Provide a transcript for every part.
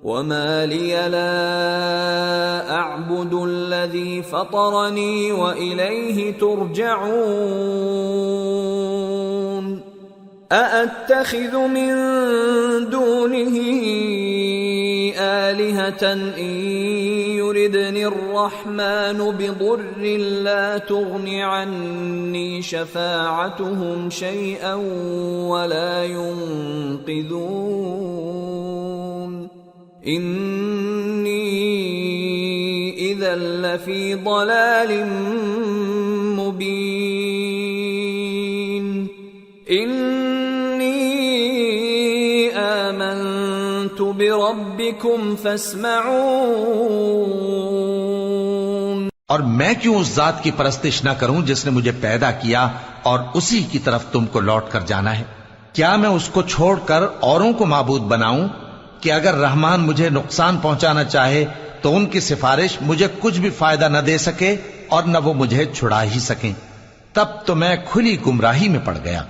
وما لي لا أعبد الذي فطرني وإليه ترجعون أأتخذ من دونه آلهة إن يردني الرحمن بضر لا تغن عني شفاعتهم شيئا ولا ينقذون إني إذا لفي ضلال مبين إني آمنت بربكم فاسمعون۔ اور میں کیوں اس ذات کی پرستش نہ کروں جس نے مجھے پیدا کیا اور اسی کی طرف تم کو لوٹ کر جانا ہے؟ کیا میں اس کو چھوڑ کر اوروں کو معبود بناؤں کہ اگر رحمان مجھے نقصان پہنچانا چاہے تو ان کی سفارش مجھے کچھ بھی فائدہ نہ دے سکے اور نہ وہ مجھے چھڑا ہی سکیں؟ تب تو میں کھلی گمراہی میں پڑ گیا۔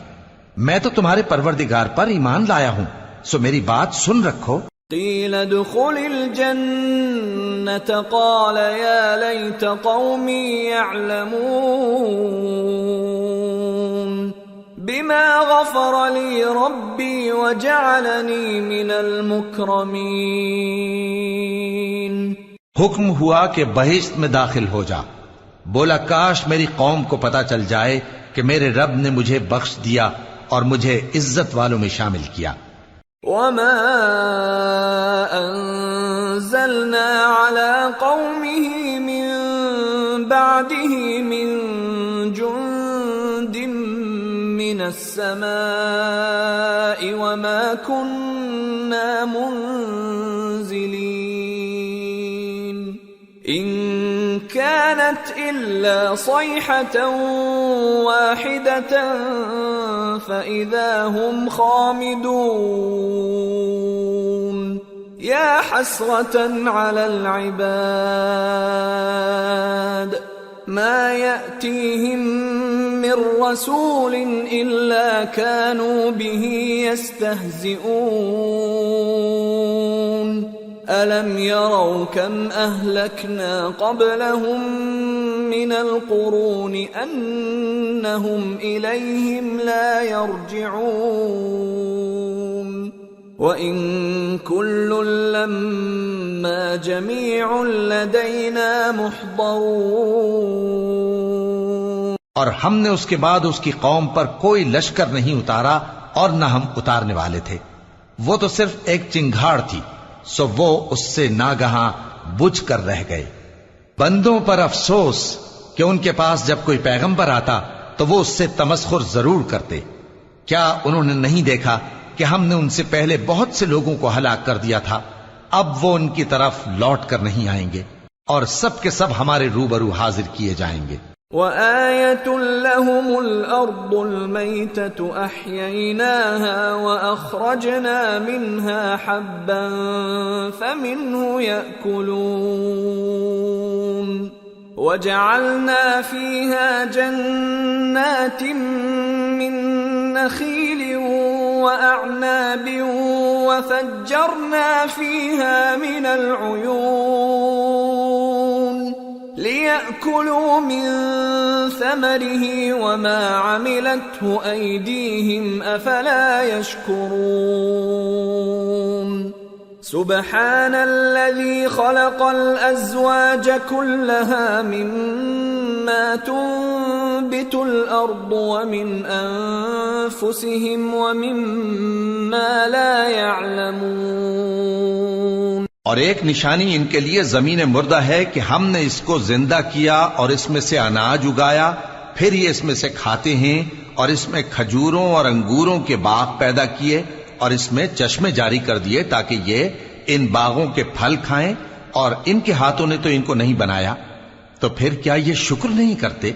میں تو تمہارے پروردگار پر ایمان لایا ہوں، سو میری بات سن رکھو۔ قیل ادخل الجنة قال یا لیت قومی یعلمون بما غفر لی ربی وجعلنی من المکرمین۔ حکم ہوا کہ بہشت میں داخل ہو جا۔ بولا کاش میری قوم کو پتا چل جائے کہ میرے رب نے مجھے بخش دیا اور مجھے عزت والوں میں شامل کیا۔ وما انزلنا على قومه من بعده من جند من السماء وما كنا منزلين إن كانت إلا صيحة واحدة فإذا هم خامدون يا حسرة على العباد ما يأتيهم من رسول إلا كانوا به يستهزئون ألم يروا كم أهلكنا قبلهم من القرون أنهم إليهم لا يرجعون وإن كل لما جميع لدينا محضرون۔ اور ہم نے اس کے بعد اس کی قوم پر کوئی لشکر نہیں اتارا اور نہ ہم اتارنے والے تھے، وہ تو صرف ایک چنگھاڑ تھی، سو وہ اس سے ناگہاں بجھ کر رہ گئے۔ بندوں پر افسوس کہ ان کے پاس جب کوئی پیغمبر آتا تو وہ اس سے تمسخر ضرور کرتے۔ کیا انہوں نے نہیں دیکھا کہ ہم نے ان سے پہلے بہت سے لوگوں کو ہلاک کر دیا تھا؟ اب وہ ان کی طرف لوٹ کر نہیں آئیں گے اور سب کے سب ہمارے روبرو حاضر کیے جائیں گے۔ وآية لهم الأرض الميتة أحييناها وأخرجنا منها حبا فمنه يأكلون وجعلنا فيها جنات من نخيل وأعناب وفجرنا فيها من العيون ليأكلوا من ثمره وما عملته أيديهم أفلا يشكرون سبحان الذي خلق الأزواج كلها مما تنبت الأرض ومن أنفسهم ومما لا يعلمون۔ اور ایک نشانی ان کے لیے زمین مردہ ہے کہ ہم نے اس کو زندہ کیا اور اس میں سے اناج اگایا، پھر یہ اس میں سے کھاتے ہیں، اور اس میں کھجوروں اور انگوروں کے باغ پیدا کیے اور اس میں چشمے جاری کر دیے تاکہ یہ ان باغوں کے پھل کھائیں، اور ان کے ہاتھوں نے تو ان کو نہیں بنایا، تو پھر کیا یہ شکر نہیں کرتے؟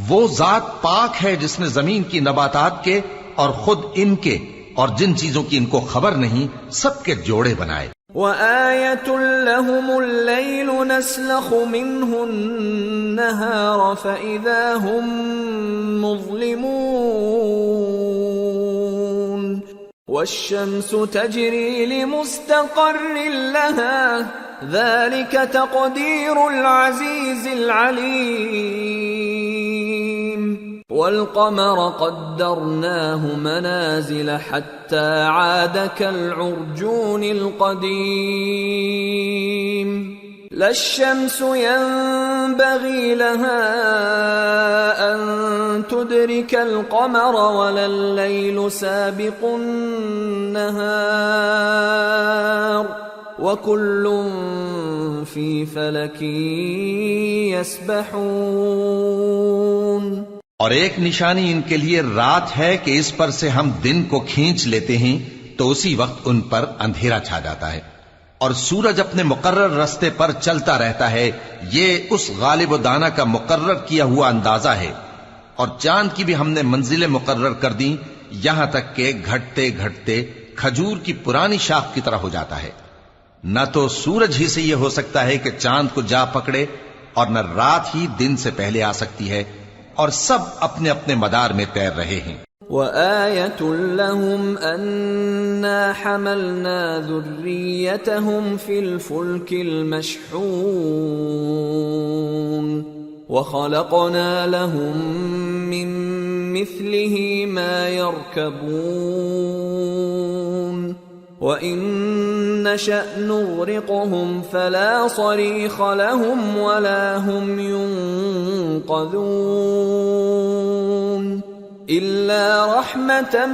وہ ذات پاک ہے جس نے زمین کی نباتات کے اور خود ان کے اور جن چیزوں کی ان کو خبر نہیں سب کے جوڑے بنائے۔ وآية لهم الليل نسلخ منه النهار فإذا هم مظلمون والشمس تجري لمستقر لها ذلك تقدير العزيز العليم والقمر قدرناه منازل حتى عاد كالعرجون القديم لا الشمس ينبغي لها أن تدرك القمر ولا الليل سابق النهار وكل في فلك يسبحون اور ایک نشانی ان کے لیے رات ہے کہ اس پر سے ہم دن کو کھینچ لیتے ہیں تو اسی وقت ان پر اندھیرا چھا جاتا ہے اور سورج اپنے مقرر رستے پر چلتا رہتا ہے یہ اس غالب و دانا کا مقرر کیا ہوا اندازہ ہے اور چاند کی بھی ہم نے منزلیں مقرر کر دیں یہاں تک کہ گھٹتے گھٹتے کھجور کی پرانی شاخ کی طرح ہو جاتا ہے نہ تو سورج ہی سے یہ ہو سکتا ہے کہ چاند کو جا پکڑے اور نہ رات ہی دن سے پہلے آ سکتی ہے اور سب اپنے اپنے مدار میں تیر رہے ہیں وآية لهم أنا حملنا ذريتهم في الفلك المشحون وخلقنا لهم من مثله ما يركبون وإن نشأ نغرقهم فلا صريخ لهم ولا هم ينقذون إلا رحمة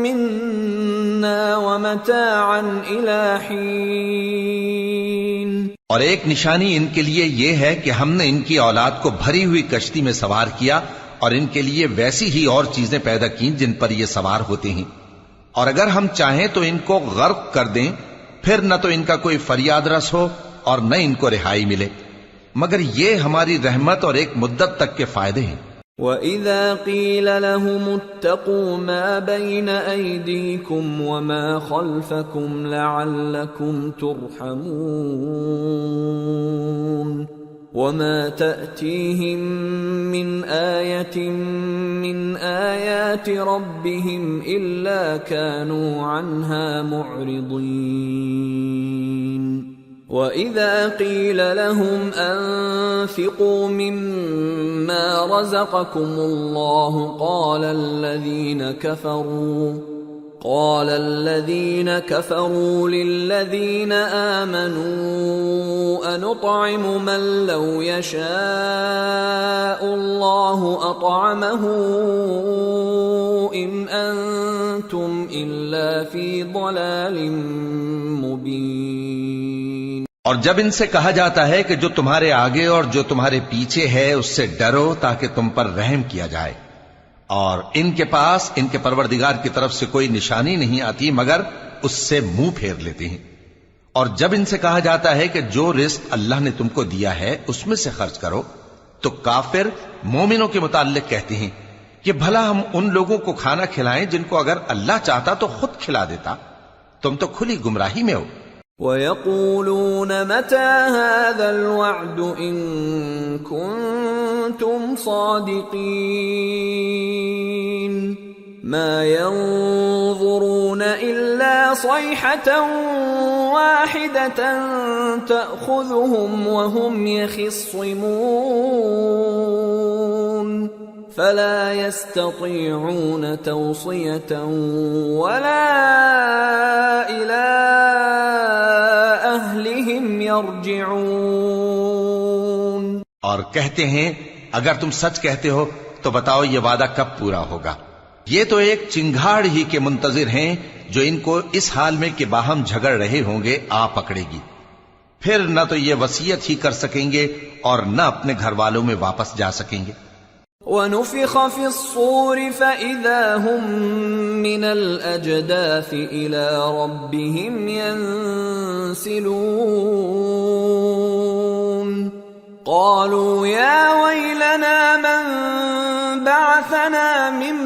منا ومتاعا إلى حين اور ایک نشانی ان کے لیے یہ ہے کہ ہم نے ان کی اولاد کو بھری ہوئی کشتی میں سوار کیا اور ان کے لیے ویسی ہی اور چیزیں پیدا کی جن پر یہ سوار ہوتے ہیں اور اگر ہم چاہیں تو ان کو غرق کر دیں پھر نہ تو ان کا کوئی فریاد رس ہو اور نہ ان کو رہائی ملے مگر یہ ہماری رحمت اور ایک مدت تک کے فائدے ہیں وَإِذَا قِيلَ لَهُمُ اتَّقُوا مَا بَيْنَ أَيْدِيكُمْ وَمَا خَلْفَكُمْ لَعَلَّكُمْ تُرْحَمُونَ وَمَا تَأْتِيهِمْ مِنْ آيَةٍ مِنْ آيَاتِ رَبِّهِمْ إِلَّا كَانُوا عَنْهَا مُعْرِضِينَ وَإِذَا قِيلَ لَهُمْ أَنفِقُوا مِمَّا رَزَقَكُمُ اللَّهُ قَالَ الَّذِينَ كَفَرُوا لِلَّذِينَ آمَنُوا أَنُطْعِمُ مَن لَّوْ يَشَاءُ اللَّهُ أَطْعَمَهُ إِنْ أَنتُمْ إِلَّا فِي ضَلَالٍ مُّبِينٍ اور جب ان سے کہا جاتا ہے کہ جو تمہارے آگے اور جو تمہارے پیچھے ہے اس سے ڈرو تاکہ تم پر رحم کیا جائے اور ان کے پاس ان کے پروردگار کی طرف سے کوئی نشانی نہیں آتی مگر اس سے منہ پھیر لیتے ہیں اور جب ان سے کہا جاتا ہے کہ جو رزق اللہ نے تم کو دیا ہے اس میں سے خرچ کرو تو کافر مومنوں کے متعلق کہتے ہیں کہ بھلا ہم ان لوگوں کو کھانا کھلائیں جن کو اگر اللہ چاہتا تو خود کھلا دیتا تم تو کھلی گمراہی میں ہو وَيَقُولُونَ مَتَى هَذَا الْوَعْدُ إِن كُنتُمْ صَادِقِينَ مَا يَنظُرُونَ إِلَّا صَيْحَةً وَاحِدَةً تَأْخُذُهُمْ وَهُمْ يَخِصِّمُونَ فَلَا يَسْتَطِيعُونَ تَوْصِيَةً وَلَا إِلَىٰ أَهْلِهِمْ يَرْجِعُونَ اور کہتے ہیں اگر تم سچ کہتے ہو تو بتاؤ یہ وعدہ کب پورا ہوگا یہ تو ایک چنگھاڑ ہی کے منتظر ہیں جو ان کو اس حال میں کہ باہم جھگڑ رہے ہوں گے آ پکڑے گی پھر نہ تو یہ وصیت ہی کر سکیں گے اور نہ اپنے گھر والوں میں واپس جا سکیں گے وَنُفِخَ فِي الصُّورِ فَإِذَا هُمْ مِنَ الْأَجْدَاثِ إِلَى رَبِّهِمْ يَنسِلُونَ قَالُوا يَا وَيْلَنَا مَنْ بَعَثَنَا مِنْ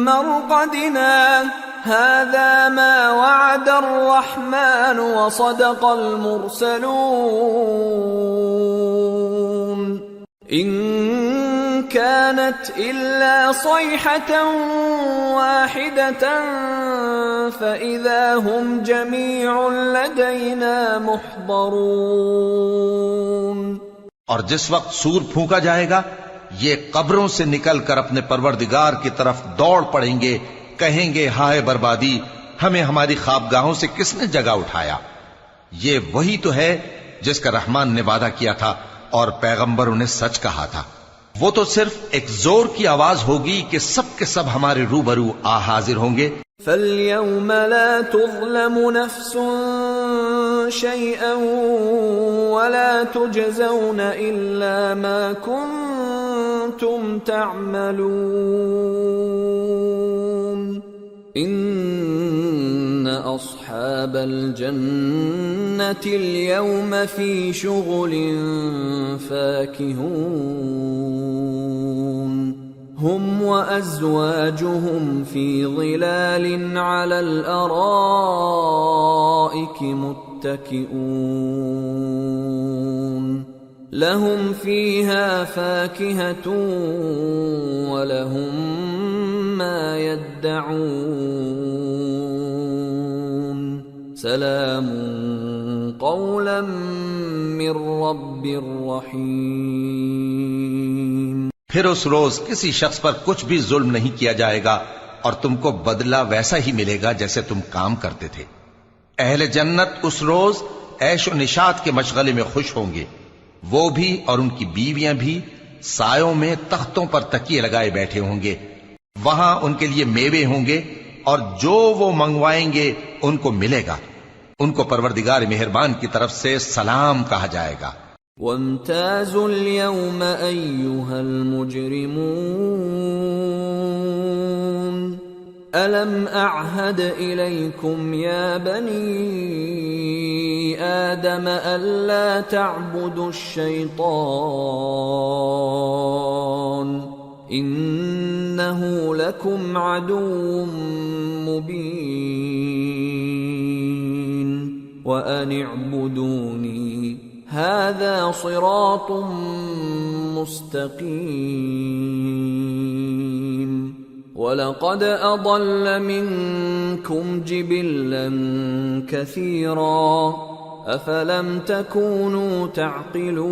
مَرْقَدِنَا هَذَا مَا وَعَدَ الرَّحْمَنُ وَصَدَقَ الْمُرْسَلُونَ إِن كانت إلا صيحة واحدة فإذا هم جميع لدينا محضرون۔ اور جس وقت سور پھونکا جائے گا یہ قبروں سے نکل کر اپنے پروردگار کی طرف دوڑ پڑیں گے، کہیں گے ہائے بربادی، ہمیں ہماری خوابگاہوں سے کس نے جگہ اٹھایا۔ یہ وہی تو ہے جس کا رحمان نے وعدہ کیا تھا اور پیغمبروں نے سچ کہا تھا۔ وہ تو صرف ایک زور کی آواز ہوگی کہ سب کے سب ہمارے روبرو آ حاضر ہوں گے۔ فَالْيَوْمَ لَا تُظْلَمُ نَفْسٌ شَيْئًا وَلَا تُجْزَوْنَ إِلَّا مَا كُنتُمْ تَعْمَلُونَ إِنَّ أَصْحَابَ الْجَنَّةِ الْيَوْمَ فِي شُغُلٍ فَاكِهُونَ هُمْ وَأَزْوَاجُهُمْ فِي ظِلَالٍ عَلَى الْأَرَائِكِ مُتَّكِئُونَ لَهُمْ فِيهَا فَاكِهَةٌ وَلَهُمْ مَا يَدَّعُونَ سَلَامٌ قَوْلًا مِّن رَّبٍّ رَّحِيمٍ۔ پھر اس روز کسی شخص پر کچھ بھی ظلم نہیں کیا جائے گا اور تم کو بدلہ ویسا ہی ملے گا جیسے تم کام کرتے تھے۔ اہل جنت اس روز عیش و نشاط کے مشغلے میں خوش ہوں گے، وہ بھی اور ان کی بیویاں بھی سایوں میں تختوں پر تکیے لگائے بیٹھے ہوں گے، وہاں ان کے لیے میوے ہوں گے اور جو وہ منگوائیں گے ان کو ملے گا، ان کو پروردگار مہربان کی طرف سے سلام کہا جائے گا۔ وَامْتَازُوا الْيَوْمَ أَيُّهَا الْمُجْرِمُونَ أَلَمْ أَعْهَدْ إِلَيْكُمْ يَا بَنِي آدَمَ أَلَّا تَعْبُدُوا الشَّيْطَانَ إِنَّهُ لَكُمْ عَدُوٌّ مُّبِينٌ وَأَنِ اعْبُدُونِي هَذَا صِرَاطٌ مُّسْتَقِيمٌ وَلَقَدْ أَضَلَّ مِنكُمْ جِبِلًّا كَثِيرًا أَفَلَمْ تَكُونُوا تَعْقِلُونَ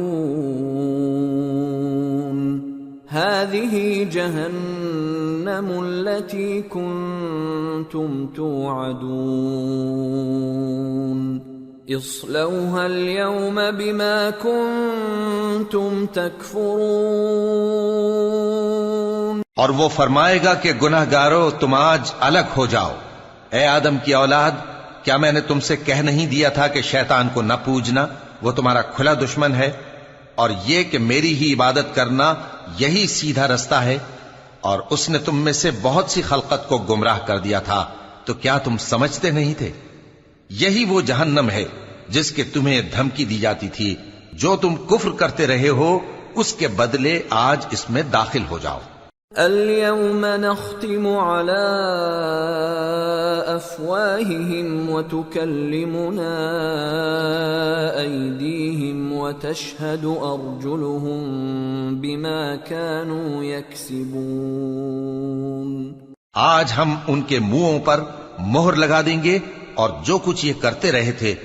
هَذِهِ جَهَنَّمُ الَّتِي كُنتُمْ تُوعَدُونَ اصْلَوْهَا الْيَوْمَ بِمَا كُنتُمْ تَكْفُرُونَ اور وہ فرمائے گا کہ گناہ گارو تم آج الگ ہو جاؤ۔ اے آدم کی اولاد، کیا میں نے تم سے کہہ نہیں دیا تھا کہ شیطان کو نہ پوجنا، وہ تمہارا کھلا دشمن ہے، اور یہ کہ میری ہی عبادت کرنا یہی سیدھا رستہ ہے، اور اس نے تم میں سے بہت سی خلقت کو گمراہ کر دیا تھا، تو کیا تم سمجھتے نہیں تھے؟ یہی وہ جہنم ہے جس کے تمہیں دھمکی دی جاتی تھی، جو تم کفر کرتے رہے ہو اس کے بدلے آج اس میں داخل ہو جاؤ۔ اليوم نختم على أفواههم وتكلمنا أيديهم وتشهد أرجلهم بما كانوا يكسبون آج ہم ان کے منہوں پر مہر لگا دیں گے اور جو کچھ یہ کرتے رہے تھے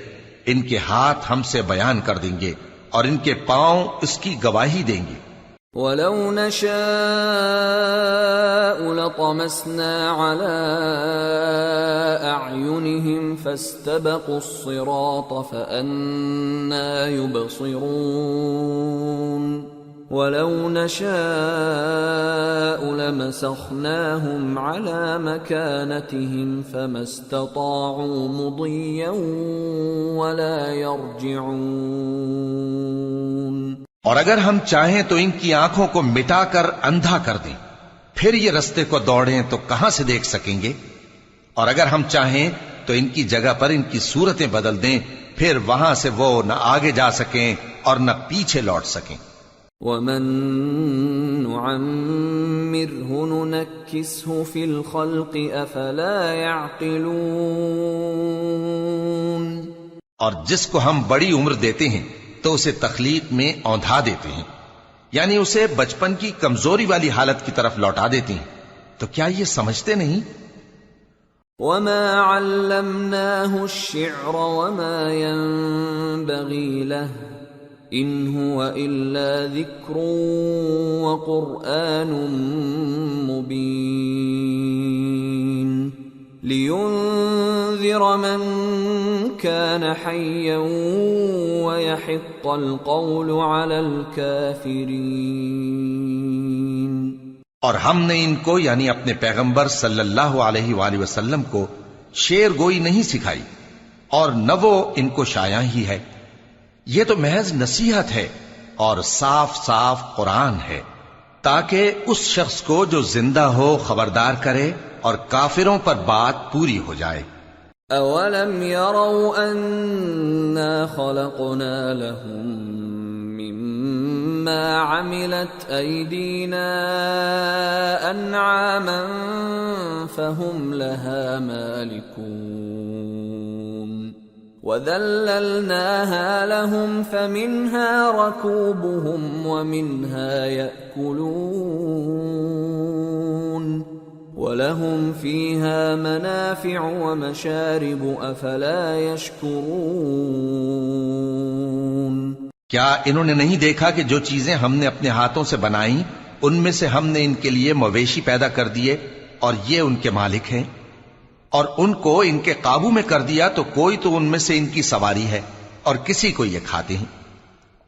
ان کے ہاتھ ہم سے بیان کر دیں گے اور ان کے پاؤں اس کی گواہی دیں گے۔ وَلَوْ نَشَاءُ لَطَمَسْنَا عَلَىٰ أَعْيُنِهِمْ فَاسْتَبَقُوا الصِّرَاطَ فَأَنَّىٰ يُبْصِرُونَ وَلَوْ نَشَاءُ لَمَسَخْنَاهُمْ عَلَىٰ مَكَانَتِهِمْ فَمَا اسْتَطَاعُوا مُضِيًّا وَلَا يَرْجِعُونَ اور اگر ہم چاہیں تو ان کی آنکھوں کو مٹا کر اندھا کر دیں، پھر یہ رستے کو دوڑیں تو کہاں سے دیکھ سکیں گے؟ اور اگر ہم چاہیں تو ان کی جگہ پر ان کی صورتیں بدل دیں، پھر وہاں سے وہ نہ آگے جا سکیں اور نہ پیچھے لوٹ سکیں۔ وَمَن نُعَمِّرْهُ نُنَكِّسْهُ فِي الْخَلْقِ أَفَلَا يَعْقِلُونَ اور جس کو ہم بڑی عمر دیتے ہیں تو اسے تخلیق میں اوندھا دیتے ہیں، یعنی اسے بچپن کی کمزوری والی حالت کی طرف لوٹا دیتی ہیں. تو کیا یہ سمجھتے نہیں؟ وما علمناه الشعر وما ينبغي له إن هو إلا ذكر وقرآن مبين لينذر من كان حيا ويحق القول على الكافرين. اور ہم نے ان کو یعنی اپنے پیغمبر صلی اللہ علیہ وآلہ وسلم کو شعر گوئی نہیں سکھائی اور نہ وہ ان کو شایع ہی ہے. یہ تو محض نصیحت ہے اور صاف صاف قرآن ہے تاکہ اس شخص کو جو زندہ ہو خبردار کرے اور کافروں پر بات پوری ہو جائے. اولم يروا انا خلقنا لهم مما عملت ايدينا انعاما فهم لها مالكون وذللناها لهم فمنها ركوبهم ومنها يأكلون وَلَهُمْ فِيهَا مَنَافِعُ وَمَشَارِبُ أَفَلَا يَشْكُرُونَ. کیا انہوں نے نہیں دیکھا کہ جو چیزیں ہم نے اپنے ہاتھوں سے بنائیں ان میں سے ہم نے ان کے لیے مویشی پیدا کر دیے اور یہ ان کے مالک ہیں، اور ان کو ان کے قابو میں کر دیا تو کوئی تو ان میں سے ان کی سواری ہے اور کسی کو یہ کھاتے ہیں،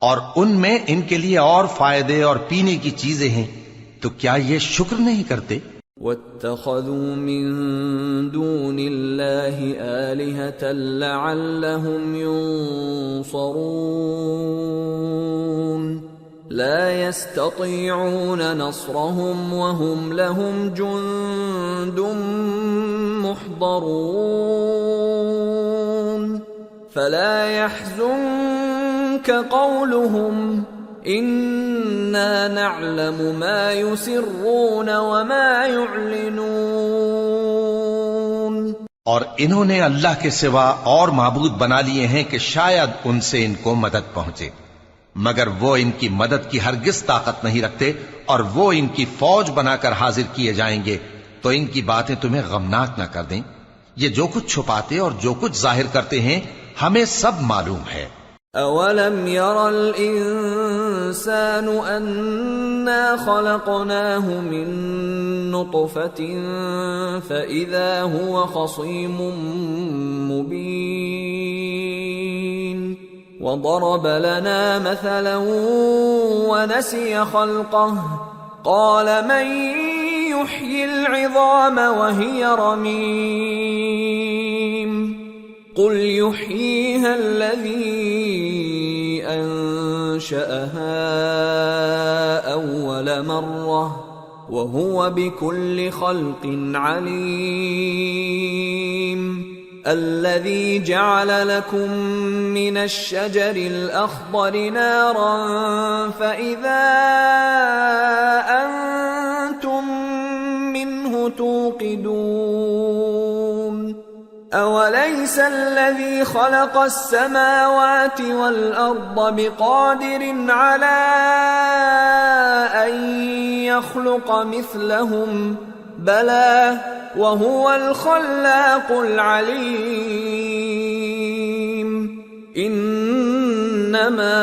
اور ان میں ان کے لیے اور فائدے اور پینے کی چیزیں ہیں، تو کیا یہ شکر نہیں کرتے؟ وَاتَّخَذُوا مِن دُونِ اللَّهِ آلِهَةً لَعَلَّهُمْ يُنصَرُونَ لَا يَسْتَطِيعُونَ نَصْرَهُمْ وَهُمْ لَهُمْ جُندٌ مُحْضَرُونَ فَلَا يَحْزُنكَ قَوْلُهُمْ اِنَّا نَعْلَمُ مَا يُسِرُّونَ وَمَا يُعْلِنُونَ. اور انہوں نے اللہ کے سوا اور معبود بنا لیے ہیں کہ شاید ان سے ان کو مدد پہنچے، مگر وہ ان کی مدد کی ہرگز طاقت نہیں رکھتے، اور وہ ان کی فوج بنا کر حاضر کیے جائیں گے تو ان کی باتیں تمہیں غمناک نہ کر دیں. یہ جو کچھ چھپاتے اور جو کچھ ظاہر کرتے ہیں ہمیں سب معلوم ہے. اولم ير الانسان انا خلقناه من نطفة فاذا هو خصيم مبين وضرب لنا مثلا ونسي خلقه قال من يحيي العظام وهي رميم قل يحييها الذي أنشأها أول مرة وهو بكل خلق عليم الذي جعل لكم من الشجر الأخضر نارا فإذا أنتم منه توقدون أوليس الذي خلق السماوات والأرض بقادر على أن يخلق مثلهم بلى وهو الخلاق العليم إنما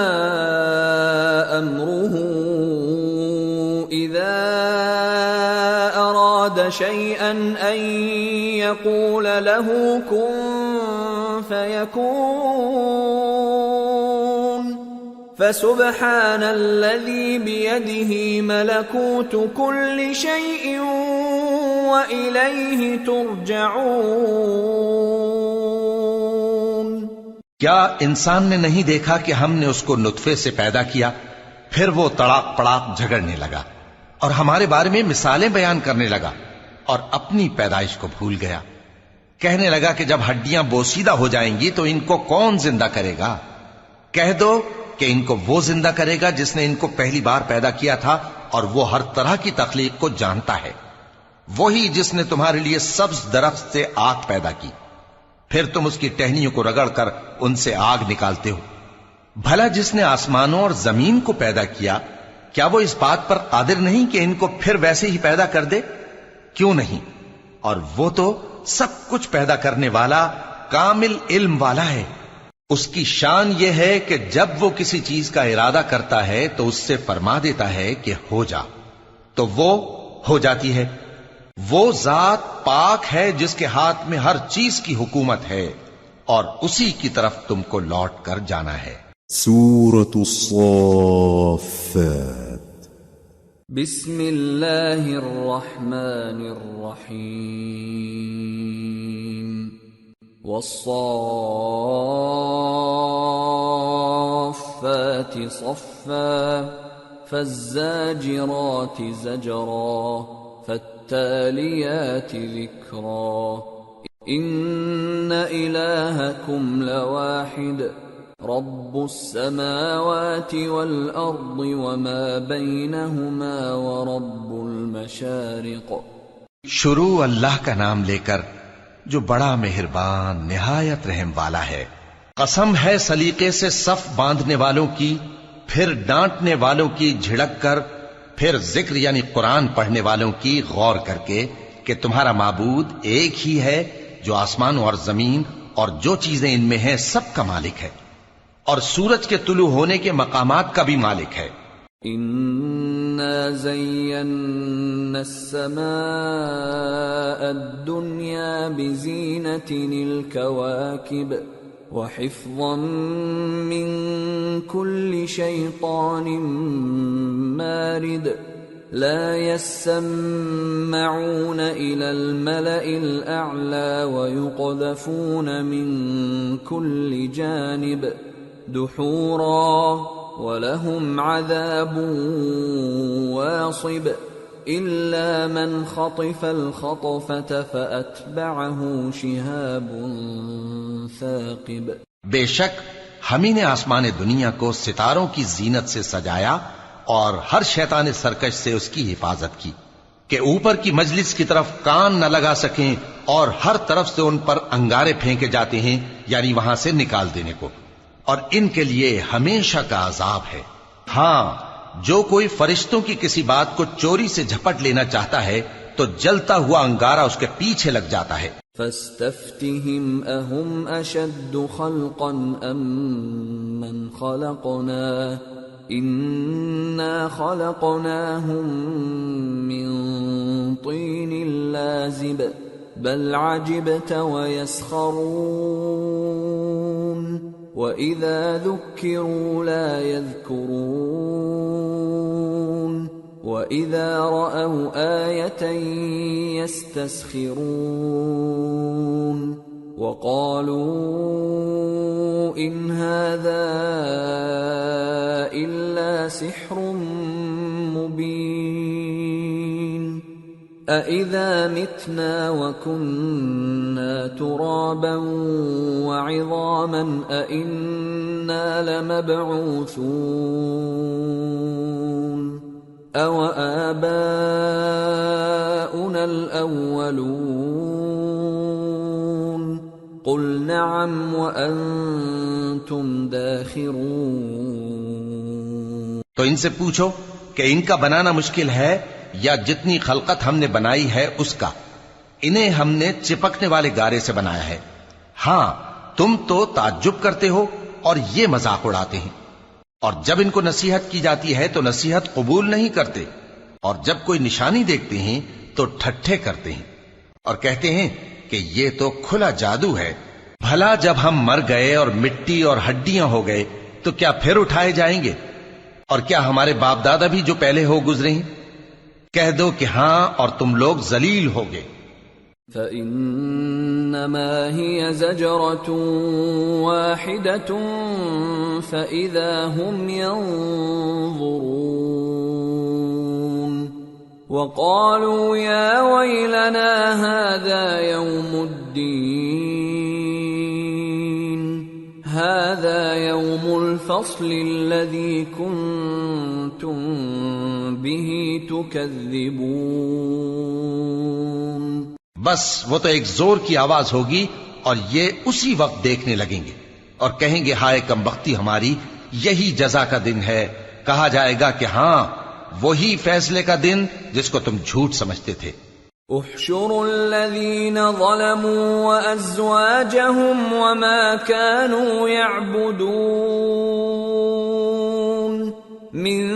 أمره إذا أراد شيئا أن يقول له كن فيكون فسبحان الذي بيده ملكوت كل شيء وإليه ترجعون. کیا انسان نے نہیں دیکھا کہ ہم نے اس کو نطفے سے پیدا کیا، پھر وہ تڑاک پڑاک جھگڑنے لگا اور ہمارے بارے میں مثالیں بیان کرنے لگا اور اپنی پیدائش کو بھول گیا. کہنے لگا کہ جب ہڈیاں بوسیدہ ہو جائیں گی تو ان کو کون زندہ کرے گا؟ کہہ دو کہ ان کو وہ زندہ کرے گا جس نے ان کو پہلی بار پیدا کیا تھا، اور وہ ہر طرح کی تخلیق کو جانتا ہے. وہی جس نے تمہارے لیے سبز درخت سے آگ پیدا کی، پھر تم اس کی ٹہنیوں کو رگڑ کر ان سے آگ نکالتے ہو. بھلا جس نے آسمانوں اور زمین کو پیدا کیا، کیا وہ اس بات پر قادر نہیں کہ ان کو پھر ویسے ہی پیدا کر دے؟ کیوں نہیں؟ اور وہ تو سب کچھ پیدا کرنے والا کامل علم والا ہے۔ اس کی شان یہ ہے کہ جب وہ کسی چیز کا ارادہ کرتا ہے تو اس سے فرما دیتا ہے کہ ہو جا، تو وہ ہو جاتی ہے۔ وہ ذات پاک ہے جس کے ہاتھ میں ہر چیز کی حکومت ہے، اور اسی کی طرف تم کو لوٹ کر جانا ہے۔ سورة الصافات بسم اللہ الرحمن الرحیم والصافات صفا فالزاجرات زجرا فالتاليات ذكرا إن إلهكم لواحد رب السماوات والأرض وما بينهما ورب المشارق۔ شروع اللہ کا نام لے کر جو بڑا مہربان نہایت رحم والا ہے۔ قسم ہے سلیقے سے صف باندھنے والوں کی، پھر ڈانٹنے والوں کی جھڑک کر، پھر ذکر یعنی قرآن پڑھنے والوں کی غور کر کے کہ تمہارا معبود ایک ہی ہے جو آسمان اور زمین اور جو چیزیں ان میں ہیں سب کا مالک ہے، اور سورج کے طلوع ہونے کے مقامات کا بھی مالک ہے۔ إنا زينا السماء الدنيا بزينة الكواكب وحفظا من كل شيطان مارد لا يسمعون إلى الملأ الأعلى ويقذفون من كل جانب دحورا وَلَهُمْ عَذَابٌ وَاصِبٌ إِلَّا مَنْ خَطِفَ الْخَطْفَةَ فَأَتْبَعَهُ شِهَابٌ ثَاقِبٌ۔ بے شک ہم ہی نے آسمان دنیا کو ستاروں کی زینت سے سجایا اور ہر شیطان سرکش سے اس کی حفاظت کی کہ اوپر کی مجلس کی طرف کان نہ لگا سکیں، اور ہر طرف سے ان پر انگارے پھینکے جاتے ہیں، یعنی وہاں سے نکال دینے کو، اور ان کے لیے ہمیشہ کا عذاب ہے۔ ہاں، جو کوئی فرشتوں کی کسی بات کو چوری سے جھپٹ لینا چاہتا ہے تو جلتا ہوا انگارہ اس کے پیچھے لگ جاتا ہے۔ فاستفتهم أهم أشد خلقا أم من خلقنا إنا خلقناهم من طين لازب بل عجبت ويسخرون وَإِذَا ذُكِّرُوا لَا يَذْكُرُونَ وَإِذَا رَأَوْا آيَةً يَسْتَسْخِرُونَ وَقَالُوا إِنْ هَذَا إِلَّا سِحْرٌ مُبِينٌ أَإِذَا مِتْنَا وَكُنَّا تُرَابًا وَعِظَامًا أَإِنَّا لَمَبْعُوثُونَ أَوَآبَاؤُنَا الْأَوَّلُونَ قُلْ نَعَمْ وَأَنْتُمْ دَاخِرُونَ۔ تو ان سے پوچھو کہ ان کا بنانا مشکل ہے یا جتنی خلقت ہم نے بنائی ہے اس کا؟ انہیں ہم نے چپکنے والے گارے سے بنایا ہے۔ ہاں، تم تو تعجب کرتے ہو اور یہ مذاق اڑاتے ہیں، اور جب ان کو نصیحت کی جاتی ہے تو نصیحت قبول نہیں کرتے، اور جب کوئی نشانی دیکھتے ہیں تو ٹھٹھے کرتے ہیں اور کہتے ہیں کہ یہ تو کھلا جادو ہے۔ بھلا جب ہم مر گئے اور مٹی اور ہڈیاں ہو گئے تو کیا پھر اٹھائے جائیں گے؟ اور کیا ہمارے باپ دادا بھی جو پہلے ہو گزرے ہیں؟ کہہ دو کہ ہاں، اور تم لوگ ذلیل ہوگے۔ فَإِنَّمَا هِيَ زَجْرَةٌ وَاحِدَةٌ فَإِذَا هُمْ يَنظُرُونَ وَقَالُوا يَا وَيْلَنَا هَذَا يَوْمُ الدِّينِ هَذَا يَوْمُ الْفَصْلِ الَّذِي كُنْتُمْ بِهِ تُكَذِّبُونَ۔ بس وہ تو ایک زور کی آواز ہوگی اور یہ اسی وقت دیکھنے لگیں گے اور کہیں گے ہائے کمبختی ہماری، یہی جزا کا دن ہے۔ کہا جائے گا کہ ہاں، وہی فیصلے کا دن جس کو تم جھوٹ سمجھتے تھے۔ احشروا الذين ظلموا وأزواجهم وما كانوا يعبدون من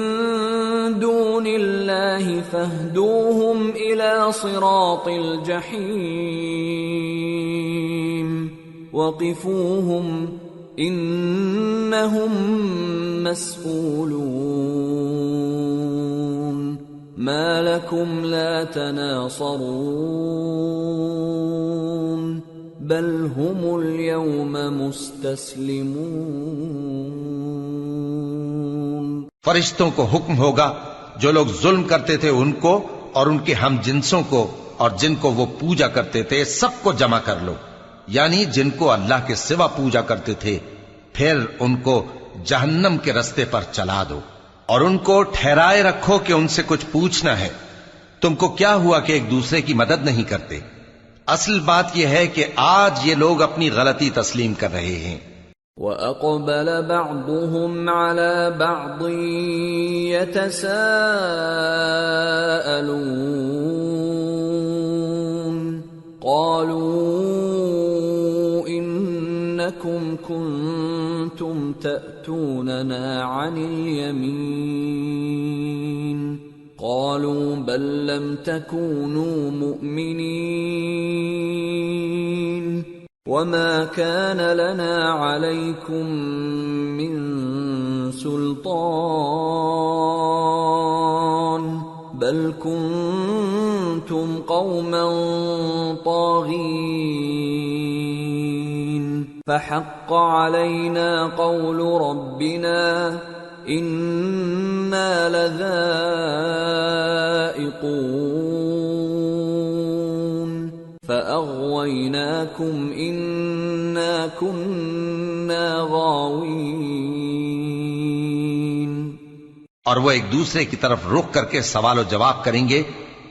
دون الله فاهدوهم إلى صراط الجحيم وقفوهم إنهم مسئولون ما لكم لا تناصرون بل هم اليوم مستسلمون۔ فرشتوں کو حکم ہوگا جو لوگ ظلم کرتے تھے ان کو اور ان کے ہم جنسوں کو اور جن کو وہ پوجا کرتے تھے سب کو جمع کر لو، یعنی جن کو اللہ کے سوا پوجا کرتے تھے، پھر ان کو جہنم کے رستے پر چلا دو اور ان کو ٹھہرائے رکھو کہ ان سے کچھ پوچھنا ہے۔ تم کو کیا ہوا کہ ایک دوسرے کی مدد نہیں کرتے؟ اصل بات یہ ہے کہ آج یہ لوگ اپنی غلطی تسلیم کر رہے ہیں۔ وَأَقْبَلَ بَعْضُهُمْ عَلَى بَعْضٍ يَتَسَاءَلُونَ قَالُوا إِنَّكُمْ كُنتُمْ تَأْتُونَنَا عَنِ الْيَمِينِ قَالُوا بَل لَّمْ تَكُونُوا مُؤْمِنِينَ وَمَا كَانَ لَنَا عَلَيْكُمْ مِنْ سُلْطَانٍ بَلْ كُنْتُمْ قَوْمًا طَاغِينَ فَحَقَّ عَلَيْنَا قَوْلُ رَبِّنَا إِنَّا لَذَائِقُونَ فَأَغْوَيْنَاكُمْ إِنَّا كُنَّا غَاوِينَ۔ اور وہ ایک دوسرے کی طرف رخ کر کے سوال و جواب کریں گے۔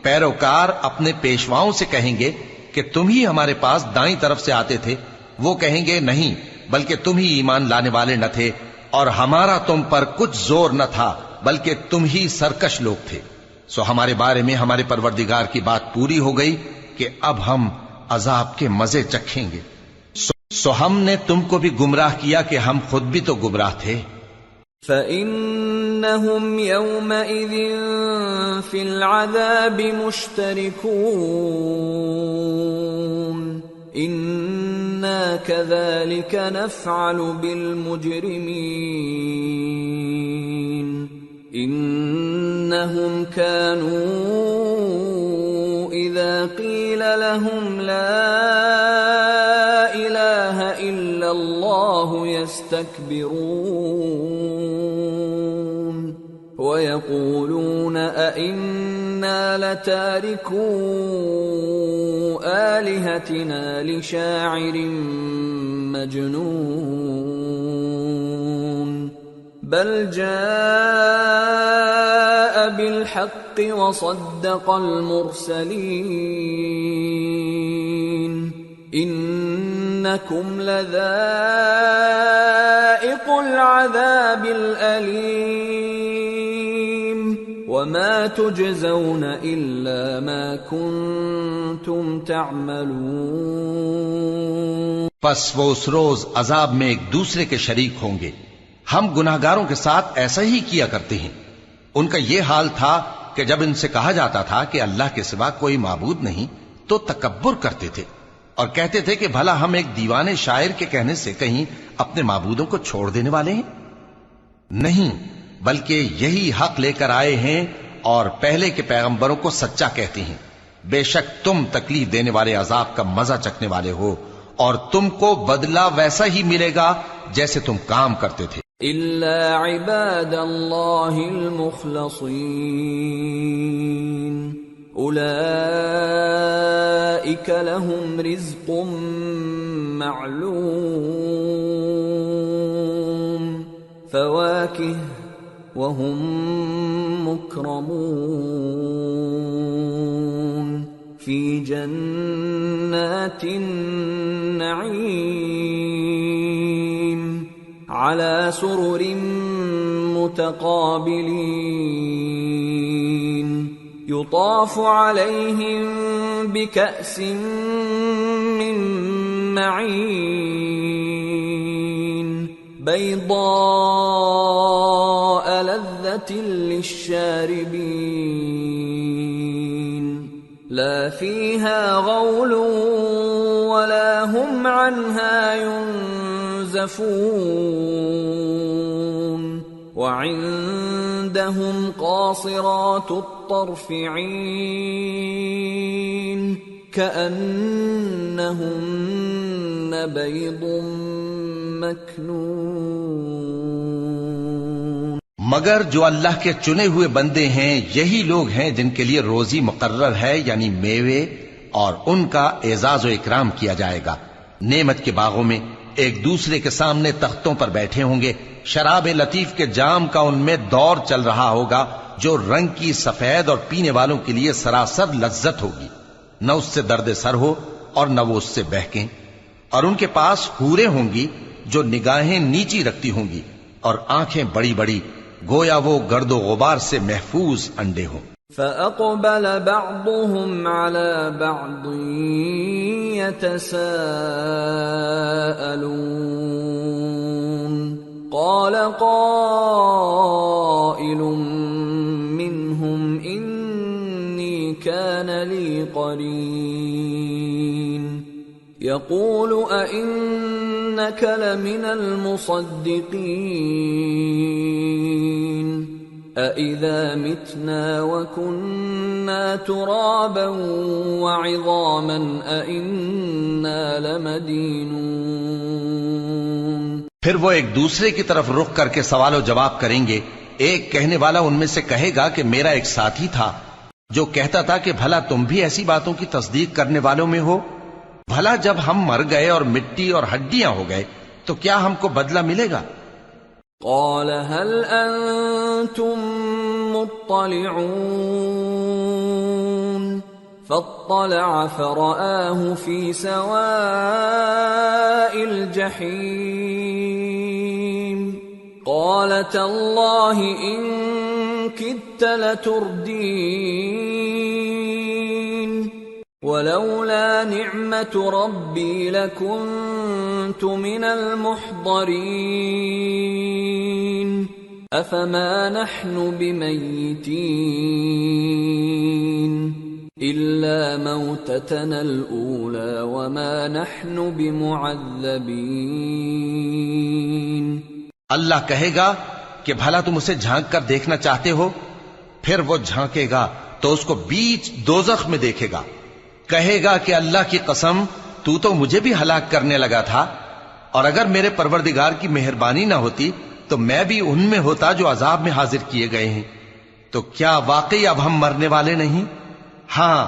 پیروکار اپنے پیشواؤں سے کہیں گے کہ تم ہی ہمارے پاس دائیں طرف سے آتے تھے۔ وہ کہیں گے نہیں، بلکہ تم ہی ایمان لانے والے نہ تھے اور ہمارا تم پر کچھ زور نہ تھا، بلکہ تم ہی سرکش لوگ تھے۔ سو ہمارے بارے میں ہمارے پروردگار کی بات پوری ہو گئی کہ اب ہم عذاب کے مزے چکھیں گے۔ سو ہم نے تم کو بھی گمراہ کیا کہ ہم خود بھی تو گمراہ تھے۔ فَإِنَّهُمْ يَوْمَئِذٍ فِي الْعَذَابِ مُشْتَرِكُونَ إِنَّا كَذَلِكَ نَفْعَلُ بِالْمُجْرِمِينَ إِنَّهُمْ كَانُوا إِذَا قِيلَ لَهُمْ لَا إِلَٰهَ إِلَّا اللَّهُ يَسْتَكْبِرُونَ وَيَقُولُونَ أَإِنَّا لَتَارِكُو آلِهَتِنَا لِشَاعِرٍ مَجْنُونٍ بَلْ جَاءَ بِالْحَقِّ وَصَدَّقَ الْمُرْسَلِينَ إِنَّكُمْ لَذَائِقُو الْعَذَابِ الْأَلِيمِ وَمَا تُجْزَوْنَ إِلَّا مَا كُنتُمْ تَعْمَلُونَ۔ پس وہ اس روز عذاب میں ایک دوسرے کے شریک ہوں گے۔ ہم گناہگاروں کے ساتھ ایسا ہی کیا کرتے ہیں۔ ان کا یہ حال تھا کہ جب ان سے کہا جاتا تھا کہ اللہ کے سوا کوئی معبود نہیں تو تکبر کرتے تھے اور کہتے تھے کہ بھلا ہم ایک دیوانے شاعر کے کہنے سے کہیں اپنے معبودوں کو چھوڑ دینے والے ہیں؟ نہیں، بلکہ یہی حق لے کر آئے ہیں اور پہلے کے پیغمبروں کو سچا کہتے ہیں۔ بے شک تم تکلیف دینے والے عذاب کا مزہ چکھنے والے ہو اور تم کو بدلہ ویسا ہی ملے گا جیسے تم کام کرتے تھے۔ إِلَّا عِبَادَ اللَّهِ الْمُخْلَصِينَ أُولَئِكَ لَهُمْ رِزْقٌ مَّعْلُومٌ فَوَاكِهُ وَهُمْ مُكْرَمُونَ فِي جَنَّاتِ النَّعِيمِ على سرر متقابلين يطاف عليهم بكأس من معين بيضاء لذة للشاربين لا فيها غول ولا هم عنها ينزفون وعندهم قاصرات الطرف عين كأنهن بيض مكنون. مگر جو اللہ کے چنے ہوئے بندے ہیں یہی لوگ ہیں جن کے لیے روزی مقرر ہے، یعنی میوے، اور ان کا اعزاز و اکرام کیا جائے گا. نعمت کے باغوں میں ایک دوسرے کے سامنے تختوں پر بیٹھے ہوں گے. شراب لطیف کے جام کا ان میں دور چل رہا ہوگا جو رنگ کی سفید اور پینے والوں کے لیے سراسر لذت ہوگی. نہ اس سے درد سر ہو اور نہ وہ اس سے بہکیں. اور ان کے پاس حوریں ہوں گی جو نگاہیں نیچی رکھتی ہوں گی اور آنکھیں بڑی بڑی، گویا وہ گرد و غبار سے محفوظ انڈے ہوں. فَأَقْبَلَ بَعْضُهُمْ عَلَى بَعْضٍ يَتَسَاءَلُونَ قَالَ قَائِلٌ مِّنْهُمْ إِنِّي كَانَ لِي قَرِينٌ يَقُولُ أَإِنَّكَ لَمِنَ الْمُصَدِّقِينَ أَإِذَا مِتْنَا وَكُنَّا تُرَابًا وَعِظَامًا أَإِنَّا لَمَدِينُونَ. پھر وہ ایک دوسرے کی طرف رخ کر کے سوال و جواب کریں گے. ایک کہنے والا ان میں سے کہے گا کہ میرا ایک ساتھی تھا جو کہتا تھا کہ بھلا تم بھی ایسی باتوں کی تصدیق کرنے والوں میں ہو؟ بھلا جب ہم مر گئے اور مٹی اور ہڈیاں ہو گئے تو کیا ہم کو بدلہ ملے گا؟ قال هل أنتم مطلعون فاطلع فرآه في سواء الجحيم قال تالله إن كدت لتردين ولولا نعمة ربي لكنت من المحضرين أفما نحن بميتين إلا موتتنا الأولى وما نحن بمعذبين. اللہ کہے گا کہ بھلا تم اسے جھانک کر دیکھنا چاہتے ہو؟ پھر وہ جھانکے گا تو اس کو بیچ دوزخ میں دیکھے گا. کہے گا کہ اللہ کی قسم تو مجھے بھی ہلاک کرنے لگا تھا، اور اگر میرے پروردگار کی مہربانی نہ ہوتی تو میں بھی ان میں ہوتا جو عذاب میں حاضر کیے گئے ہیں. تو کیا واقعی اب ہم مرنے والے نہیں؟ ہاں،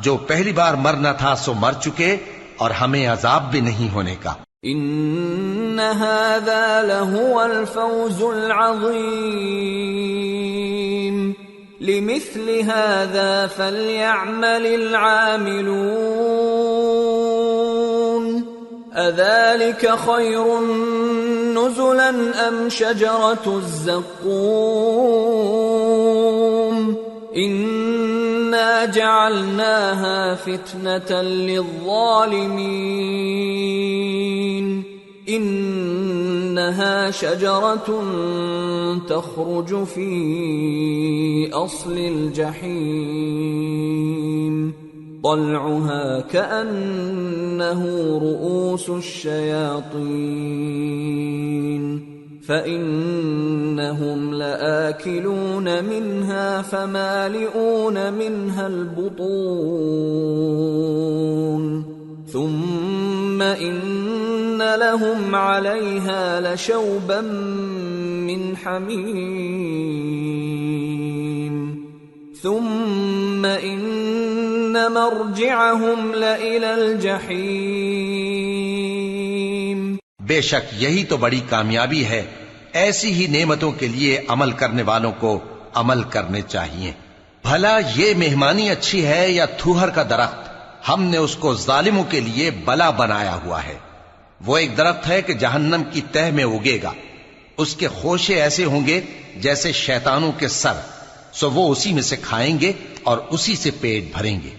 جو پہلی بار مرنا تھا سو مر چکے اور ہمیں عذاب بھی نہیں ہونے کا. ان هذا لهو الفوز العظيم لمثل هذا فليعمل العاملون أذلك خير نزلا أم شجرة الزقوم إنا جعلناها فتنة للظالمين إنها شجرة تخرج في أصل الجحيم طلعها كأنه رؤوس الشياطين فإنهم لآكلون منها فمالئون منها البطون ثم إن لهم عليها لشوبا من حميم ثم إن مرجعهم لإلى الجحيم. بے شک یہی تو بڑی کامیابی ہے. ایسی ہی نعمتوں کے لیے عمل کرنے والوں کو عمل کرنے چاہیے. بھلا یہ مہمانی اچھی ہے یا تھوہر کا درخت؟ ہم نے اس کو ظالموں کے لیے بلا بنایا ہوا ہے. وہ ایک درخت ہے کہ جہنم کی تہ میں اگے گا. اس کے خوشے ایسے ہوں گے جیسے شیطانوں کے سر، سو وہ اسی میں سے کھائیں گے اور اسی سے پیٹ بھریں گے،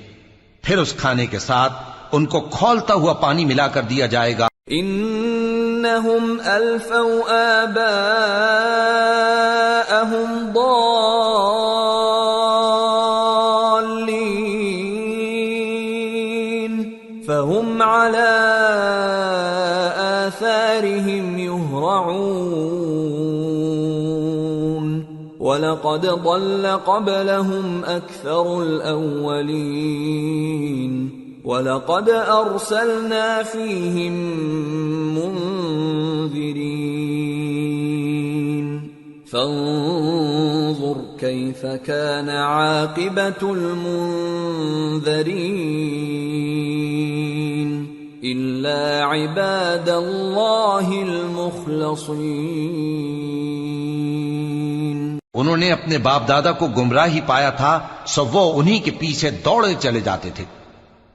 پھر اس کھانے کے ساتھ ان کو کھولتا ہوا پانی ملا کر دیا جائے گا۔ انہم الفوا آباءہم ضالین فہم علی آثارہم یہرعون وَلَقَدْ ضَلَّ قَبْلَهُمْ أَكْثَرُ الْأَوَّلِينَ وَلَقَدْ أَرْسَلْنَا فِيهِمْ مُنذِرِينَ فَانظُرْ كَيْفَ كَانَ عَاقِبَةُ الْمُنذَرِينَ إِلَّا عِبَادَ اللَّهِ الْمُخْلَصِينَ۔ انہوں نے اپنے باپ دادا کو گمراہی پایا تھا، سو وہ انہی کے پیچھے دوڑے چلے جاتے تھے،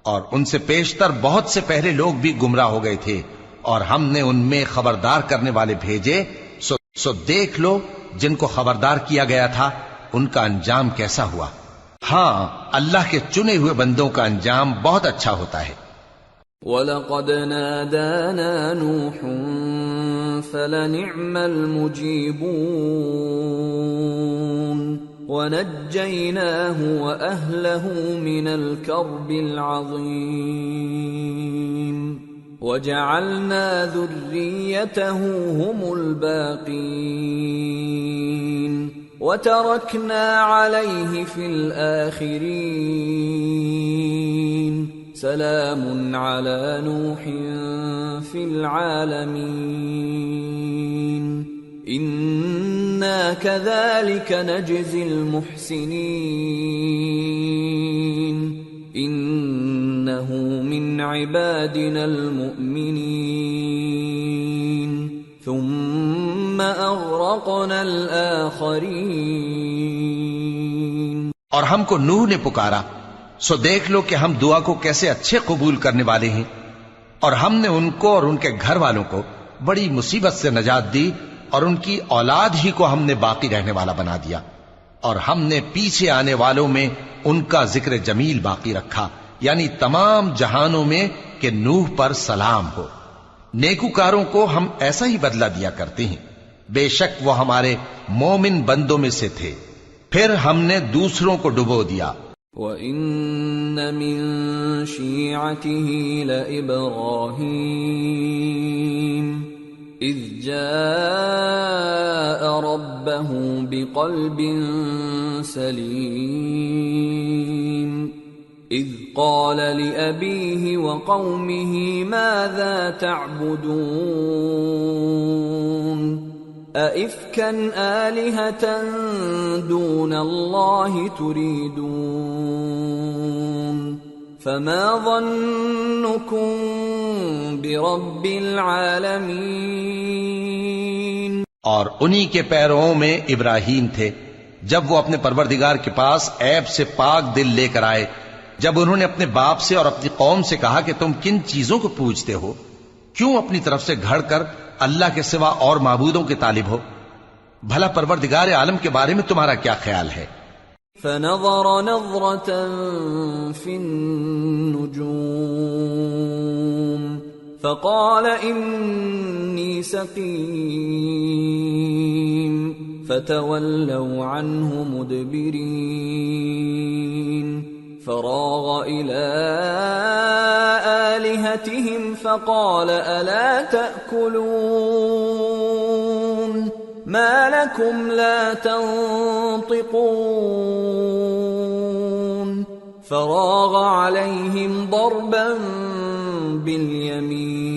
اور ان سے پیشتر بہت سے پہلے لوگ بھی گمراہ ہو گئے تھے، اور ہم نے ان میں خبردار کرنے والے بھیجے، سو دیکھ لو جن کو خبردار کیا گیا تھا ان کا انجام کیسا ہوا۔ ہاں، اللہ کے چنے ہوئے بندوں کا انجام بہت اچھا ہوتا ہے۔ وَلَقَدْ نَادَانَا نُوحٌ فَلَنِعْمَ الْمُجِيبُونَ وَنَجَّيْنَاهُ وَأَهْلَهُ مِنَ الْكَرْبِ الْعَظِيمِ وَجَعَلْنَا ذُرِّيَّتَهُ هُمُ الْبَاقِينَ وَتَرَكْنَا عَلَيْهِ فِي الْآخِرِينَ سلام على نوح في العالمين إنا كذلك نجزي المحسنين إنه من عبادنا المؤمنين ثم أغرقنا الآخرين۔ اور ہم کو نوح نے پکارا، سو دیکھ لو کہ ہم دعا کو کیسے اچھے قبول کرنے والے ہیں، اور ہم نے ان کو اور ان کے گھر والوں کو بڑی مصیبت سے نجات دی، اور ان کی اولاد ہی کو ہم نے باقی رہنے والا بنا دیا، اور ہم نے پیچھے آنے والوں میں ان کا ذکر جمیل باقی رکھا، یعنی تمام جہانوں میں کہ نوح پر سلام ہو۔ نیکوکاروں کو ہم ایسا ہی بدلہ دیا کرتے ہیں، بے شک وہ ہمارے مومن بندوں میں سے تھے، پھر ہم نے دوسروں کو ڈبو دیا۔ وَإِنَّ مِن شِيعَتِهِ لَإِبْرَاهِيمَ إِذْ جَاءَ رَبَّهُ بِقَلْبٍ سَلِيمٍ إِذْ قَالَ لِأَبِيهِ وَقَوْمِهِ مَاذَا تَعْبُدُونَ أَئِفْكًا آلِهَةً دُونَ اللَّهِ تُرِيدُونَ فَمَا ظَنُّكُمْ بِرَبِّ الْعَالَمِينَ۔ اور انہی کے پیرووں میں ابراہیم تھے، جب وہ اپنے پروردگار کے پاس عیب سے پاک دل لے کر آئے، جب انہوں نے اپنے باپ سے اور اپنی قوم سے کہا کہ تم کن چیزوں کو پوجتے ہو، کیوں اپنی طرف سے گھڑ کر اللہ کے سوا اور معبودوں کے طالب ہو؟ بھلا پروردگار عالم کے بارے میں تمہارا کیا خیال ہے؟ فنظر نظرة في النجوم فقال إني سقيم فتولوا عنه مدبرين فراغ إلى آلهتهم فقال ألا تأكلون ما لكم لا تنطقون فراغ عليهم ضربا باليمين۔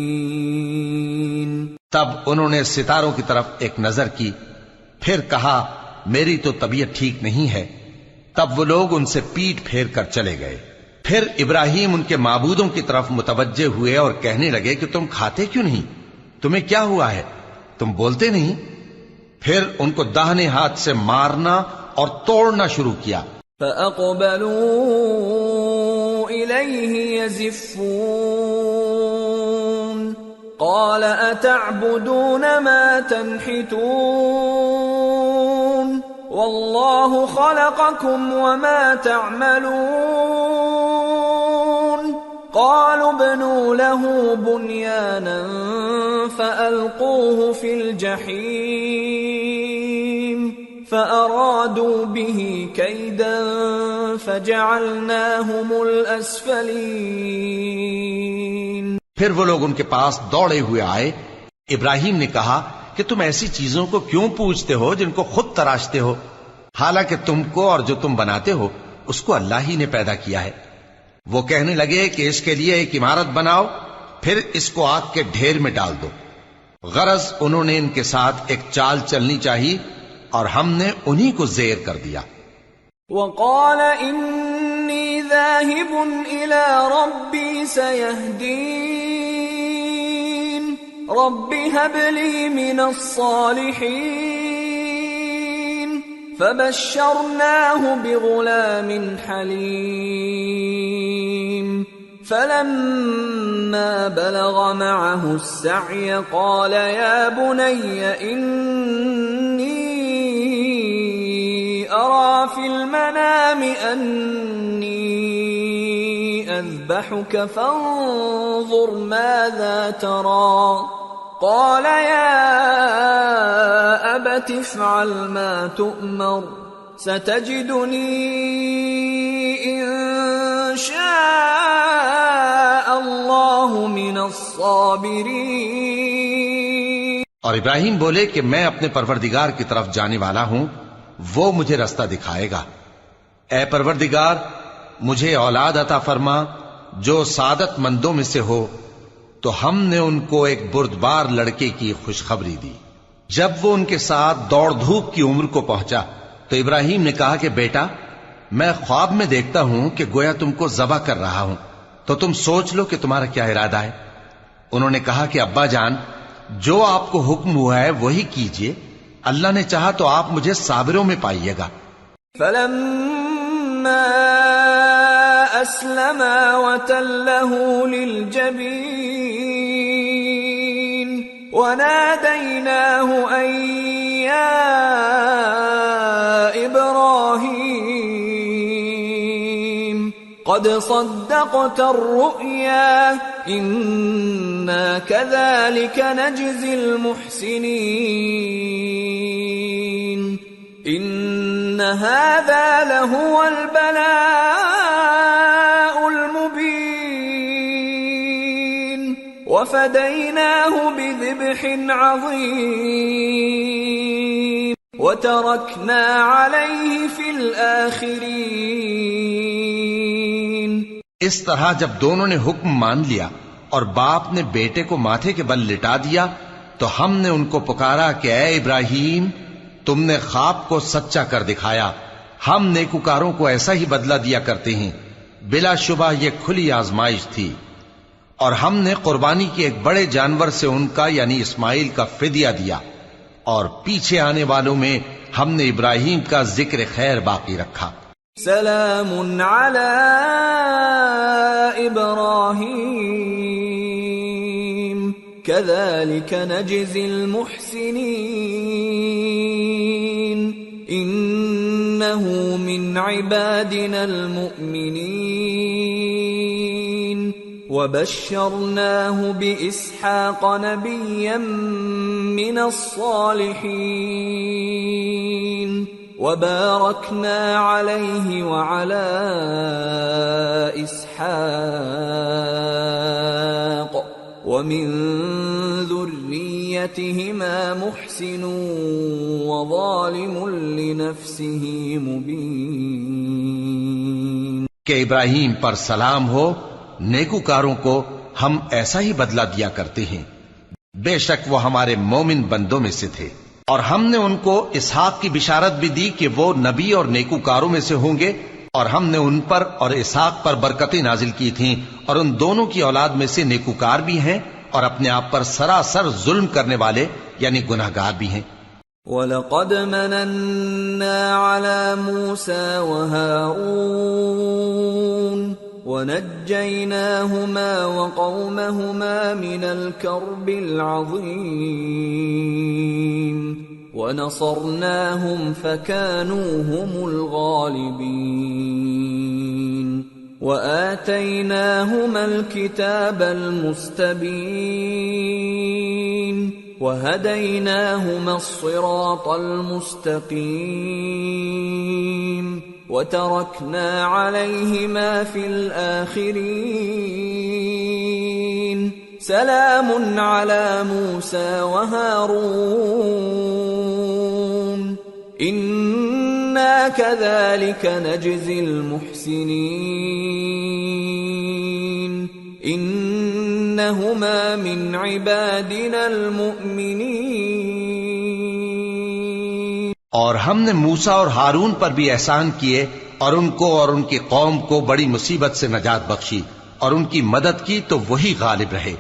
تب انہوں نے ستاروں کی طرف ایک نظر کی، پھر کہا میری تو طبیعت ٹھیک نہیں ہے۔ تب وہ لوگ ان سے پیٹ پھیر کر چلے گئے۔ پھر ابراہیم ان کے معبودوں کی طرف متوجہ ہوئے اور کہنے لگے کہ تم کھاتے کیوں نہیں؟ تمہیں کیا ہوا ہے؟ تم بولتے نہیں؟ پھر ان کو داہنے ہاتھ سے مارنا اور توڑنا شروع کیا۔ فَأَقْبَلُوا إِلَيْهِ يَزِفُّونَ قال أتعبدون ما تنحتون والله خلقكم وما تعملون قالوا ابنوا له بنيانا فألقوه في الجحيم فأرادوا به كيدا فجعلناهم الأسفلين۔ پھر وہ لوگ ان کے پاس دوڑے ہوئے آئے۔ ابراہیم نے کہا کہ تم ایسی چیزوں کو کیوں پوچھتے ہو جن کو خود تراشتے ہو، حالانکہ تم کو اور جو تم بناتے ہو اس کو اللہ ہی نے پیدا کیا ہے۔ وہ کہنے لگے کہ اس کے لیے ایک عمارت بناؤ، پھر اس کو آگ کے ڈھیر میں ڈال دو۔ غرض انہوں نے ان کے ساتھ ایک چال چلنی چاہی اور ہم نے انہی کو زیر کر دیا۔ وقال انی ذاہب الی ربی سیہدین رب هب لی من الصالحین فبشرناه بغلام حلیم فلما بلغ معه السعي قال يا بني إني أرى في المنام أني أذبحك فانظر ماذا ترى قال يا أبت افعل ما تؤمر ستجدني إن شاء الله من الصابرين۔ اور ابراہیم بولے کہ میں اپنے پروردگار کی طرف جانے والا ہوں، وہ مجھے رستہ دکھائے گا۔ اے پروردگار مجھے اولاد عطا فرما جو سعادت مندوں میں سے ہو۔ تو ہم نے ان کو ایک بردبار لڑکے کی خوشخبری دی۔ جب وہ ان کے ساتھ دوڑ دھوپ کی عمر کو پہنچا تو ابراہیم نے کہا کہ بیٹا میں خواب میں دیکھتا ہوں کہ گویا تم کو ذبح کر رہا ہوں، تو تم سوچ لو کہ تمہارا کیا ارادہ ہے۔ انہوں نے کہا کہ ابا جان جو آپ کو حکم ہوا ہے وہی کیجئے، اللہ نے چاہا تو آپ مجھے صابروں میں پائیے گا۔ فلما أسلما وتله للجبين وناديناه أن يا إبراهيم قد صدقت الرؤيا إنا كذلك نجزي المحسنين إن هذا لهو البلاء المبين وفديناه بذبح عظيم وتركنا عليه في الآخرين۔ اس طرح جب دونوں نے حکم مان لیا اور باپ نے بیٹے کو ماتھے کے بل لٹا دیا تو ہم نے ان کو پکارا کہ اے ابراہیم تم نے خواب کو سچا کر دکھایا، ہم نیکوکاروں کو ایسا ہی بدلہ دیا کرتے ہیں، بلا شبہ یہ کھلی آزمائش تھی۔ اور ہم نے قربانی کی ایک بڑے جانور سے ان کا یعنی اسماعیل کا فدیہ دیا، اور پیچھے آنے والوں میں ہم نے ابراہیم کا ذکر خیر باقی رکھا۔ سلام علی ابراہیم كذلك نجزي المحسنين إنه من عبادنا المؤمنين وبشرناه بإسحاق نبيا من الصالحين وباركنا عليه وعلى إسحاق ومن ذريتهما محسن وظالم لنفسه مبين۔ کہ ابراہیم پر سلام ہو، نیکوکاروں کو ہم ایسا ہی بدلہ دیا کرتے ہیں، بے شک وہ ہمارے مومن بندوں میں سے تھے۔ اور ہم نے ان کو اسحاق کی بشارت بھی دی کہ وہ نبی اور نیکوکاروں میں سے ہوں گے، اور ہم نے ان پر اور اسحاق پر برکتیں نازل کی تھیں، اور ان دونوں کی اولاد میں سے نیکوکار بھی ہیں اور اپنے آپ پر سراسر ظلم کرنے والے یعنی گناہگار بھی ہیں۔ وَلَقَدْ مَنَنَّا عَلَى مُوسَى وَهَارُونَ ونجيناهما وقومهما من الكرب العظيم ونصرناهم فكانوا هم الغالبين وآتيناهما الكتاب المستبين وهديناهما الصراط المستقيم وتركنا عليهما في الآخرين سلام على موسى وهارون إنا كذلك نجزي المحسنين إنهما من عبادنا المؤمنين. اور ہم نے موسیٰ اور ہارون پر بھی احسان کیے اور ان کو اور ان کی قوم کو بڑی مصیبت سے نجات بخشی اور ان کی مدد کی تو وہی غالب رہے.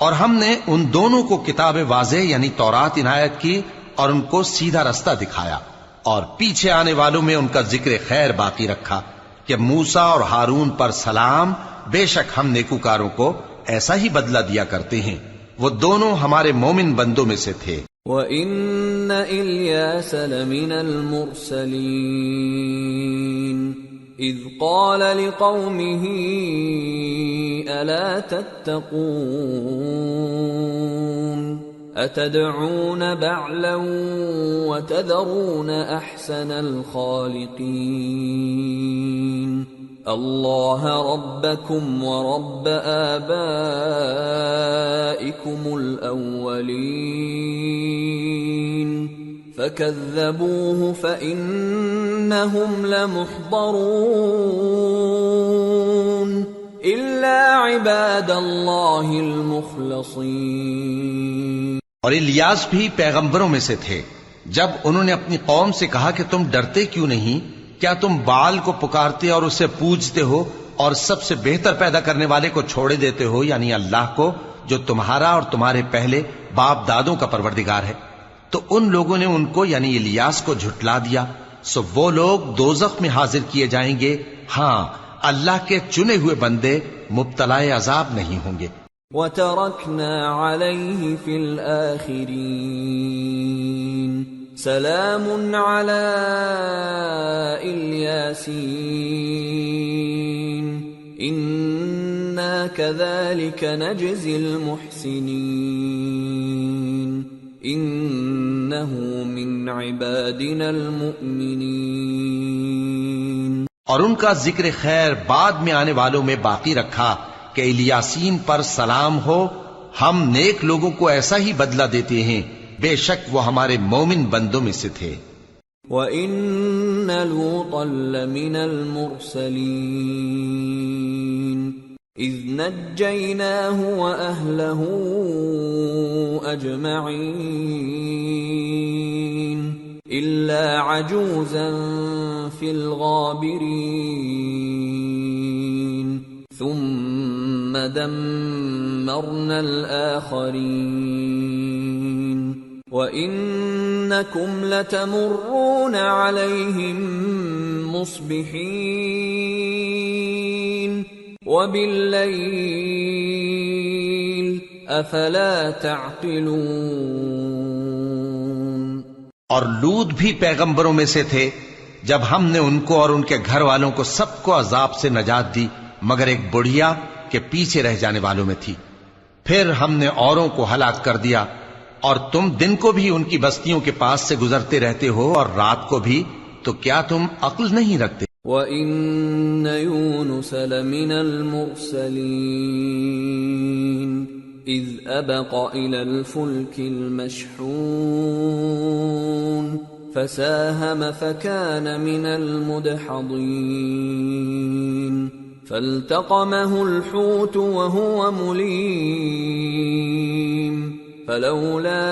اور ہم نے ان دونوں کو کتاب واضح یعنی تورات عنایت کی اور ان کو سیدھا رستہ دکھایا اور پیچھے آنے والوں میں ان کا ذکر خیر باقی رکھا کہ موسیٰ اور ہارون پر سلام، بے شک ہم نیکوکاروں کو ایسا ہی بدلہ دیا کرتے ہیں، وہ دونوں ہمارے مومن بندوں میں سے تھے. وَإِنَّ إِلْيَاسَ لَمِنَ الْمُرْسَلِينَ إِذْ قَالَ لِقَوْمِهِ أَلَا تَتَّقُونَ أَتَدْعُونَ بَعْلًا وَتَذَرُونَ أَحْسَنَ الْخَالِقِينَ اللَّهَ رَبَّكُمْ وَرَبَّ آبَائِكُمُ الْأَوَّلِينَ فَكَذَّبُوهُ فَإِنَّهُمْ لَمُحْضَرُونَ إِلَّا عِبَادَ اللَّهِ الْمُخْلَصِينَ. اور الیاس بھی پیغمبروں میں سے تھے. جب انہوں نے اپنی قوم سے کہا کہ تم ڈرتے کیوں نہیں؟ کیا تم بال کو پکارتے اور اسے پوجتے ہو اور سب سے بہتر پیدا کرنے والے کو چھوڑے دیتے ہو یعنی اللہ کو جو تمہارا اور تمہارے پہلے باپ دادوں کا پروردگار ہے؟ تو ان لوگوں نے ان کو یعنی الیاس کو جھٹلا دیا، سو وہ لوگ دوزخ میں حاضر کیے جائیں گے. ہاں، اللہ کے چنے ہوئے بندے مبتلا عذاب نہیں ہوں گے. وَتَرَكْنَا عَلَيْهِ فِي الْآخِرِينَ سَلَامٌ عَلَى الْيَاسِينَ إِنَّا كَذَلِكَ نَجْزِي الْمُحْسِنِينَ إِنَّهُ مِنْ عِبَادِنَا الْمُؤْمِنِينَ. اور ان کا ذکر خیر بعد میں آنے والوں میں باقی رکھا کہ الیاسین پر سلام ہو، ہم نیک لوگوں کو ایسا ہی بدلہ دیتے ہیں، بے شک وہ ہمارے مومن بندوں میں سے تھے. وَإِنَّ لُوطًا لَّمِنَ الْمُرْسَلِينَ إِذْ نَجَّيْنَاهُ وَأَهْلَهُ أَجْمَعِينَ إِلَّا عَجُوزًا فِي الْغَابِرِينَ ثُمَّ دَمَّرْنَا الْآخَرِينَ وَإِنَّكُمْ لَتَمُرُّونَ عَلَيْهِمْ مُصْبِحِينَ وَبِاللَّيْلِ أَفَلَا تَعْقِلُونَ. اور لوط بھی پیغمبروں میں سے تھے. جب ہم نے ان کو اور ان کے گھر والوں کو سب کو عذاب سے نجات دی مگر ایک بڑھیا کہ پیچھے رہ جانے والوں میں تھی. پھر ہم نے اوروں کو ہلاک کر دیا، اور تم دن کو بھی ان کی بستیوں کے پاس سے گزرتے رہتے ہو اور رات کو بھی، تو کیا تم عقل نہیں رکھتے؟ وَإِنَّ يُونُسَ لَمِنَ الْمُرْسَلِينَ إِذْ أَبَقَ إِلَى الْفُلْكِ الْمَشْحُونِ فَسَاهَمَ فَكَانَ مِنَ الْمُدْحَضِينَ فَالْتَقَمَهُ الْحُوتُ وَهُوَ مُلِيمٌ فَلَوْلَا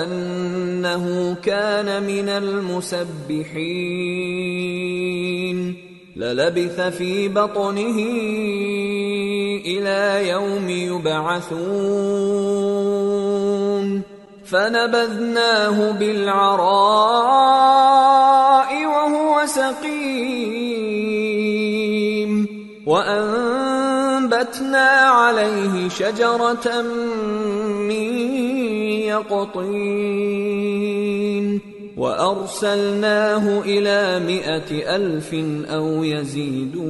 أَنَّهُ كَانَ مِنَ الْمُسَبِّحِينَ لَلَبِثَ فِي بَطْنِهِ إِلَى يَوْمِ يُبْعَثُونَ فَنَبَذْنَاهُ بِالْعَرَاءِ وَهُوَ سَقِيمٌ وأنبتنا عليه شجرة من يقطين وأرسلناه إلى 100,000 أو يزيدون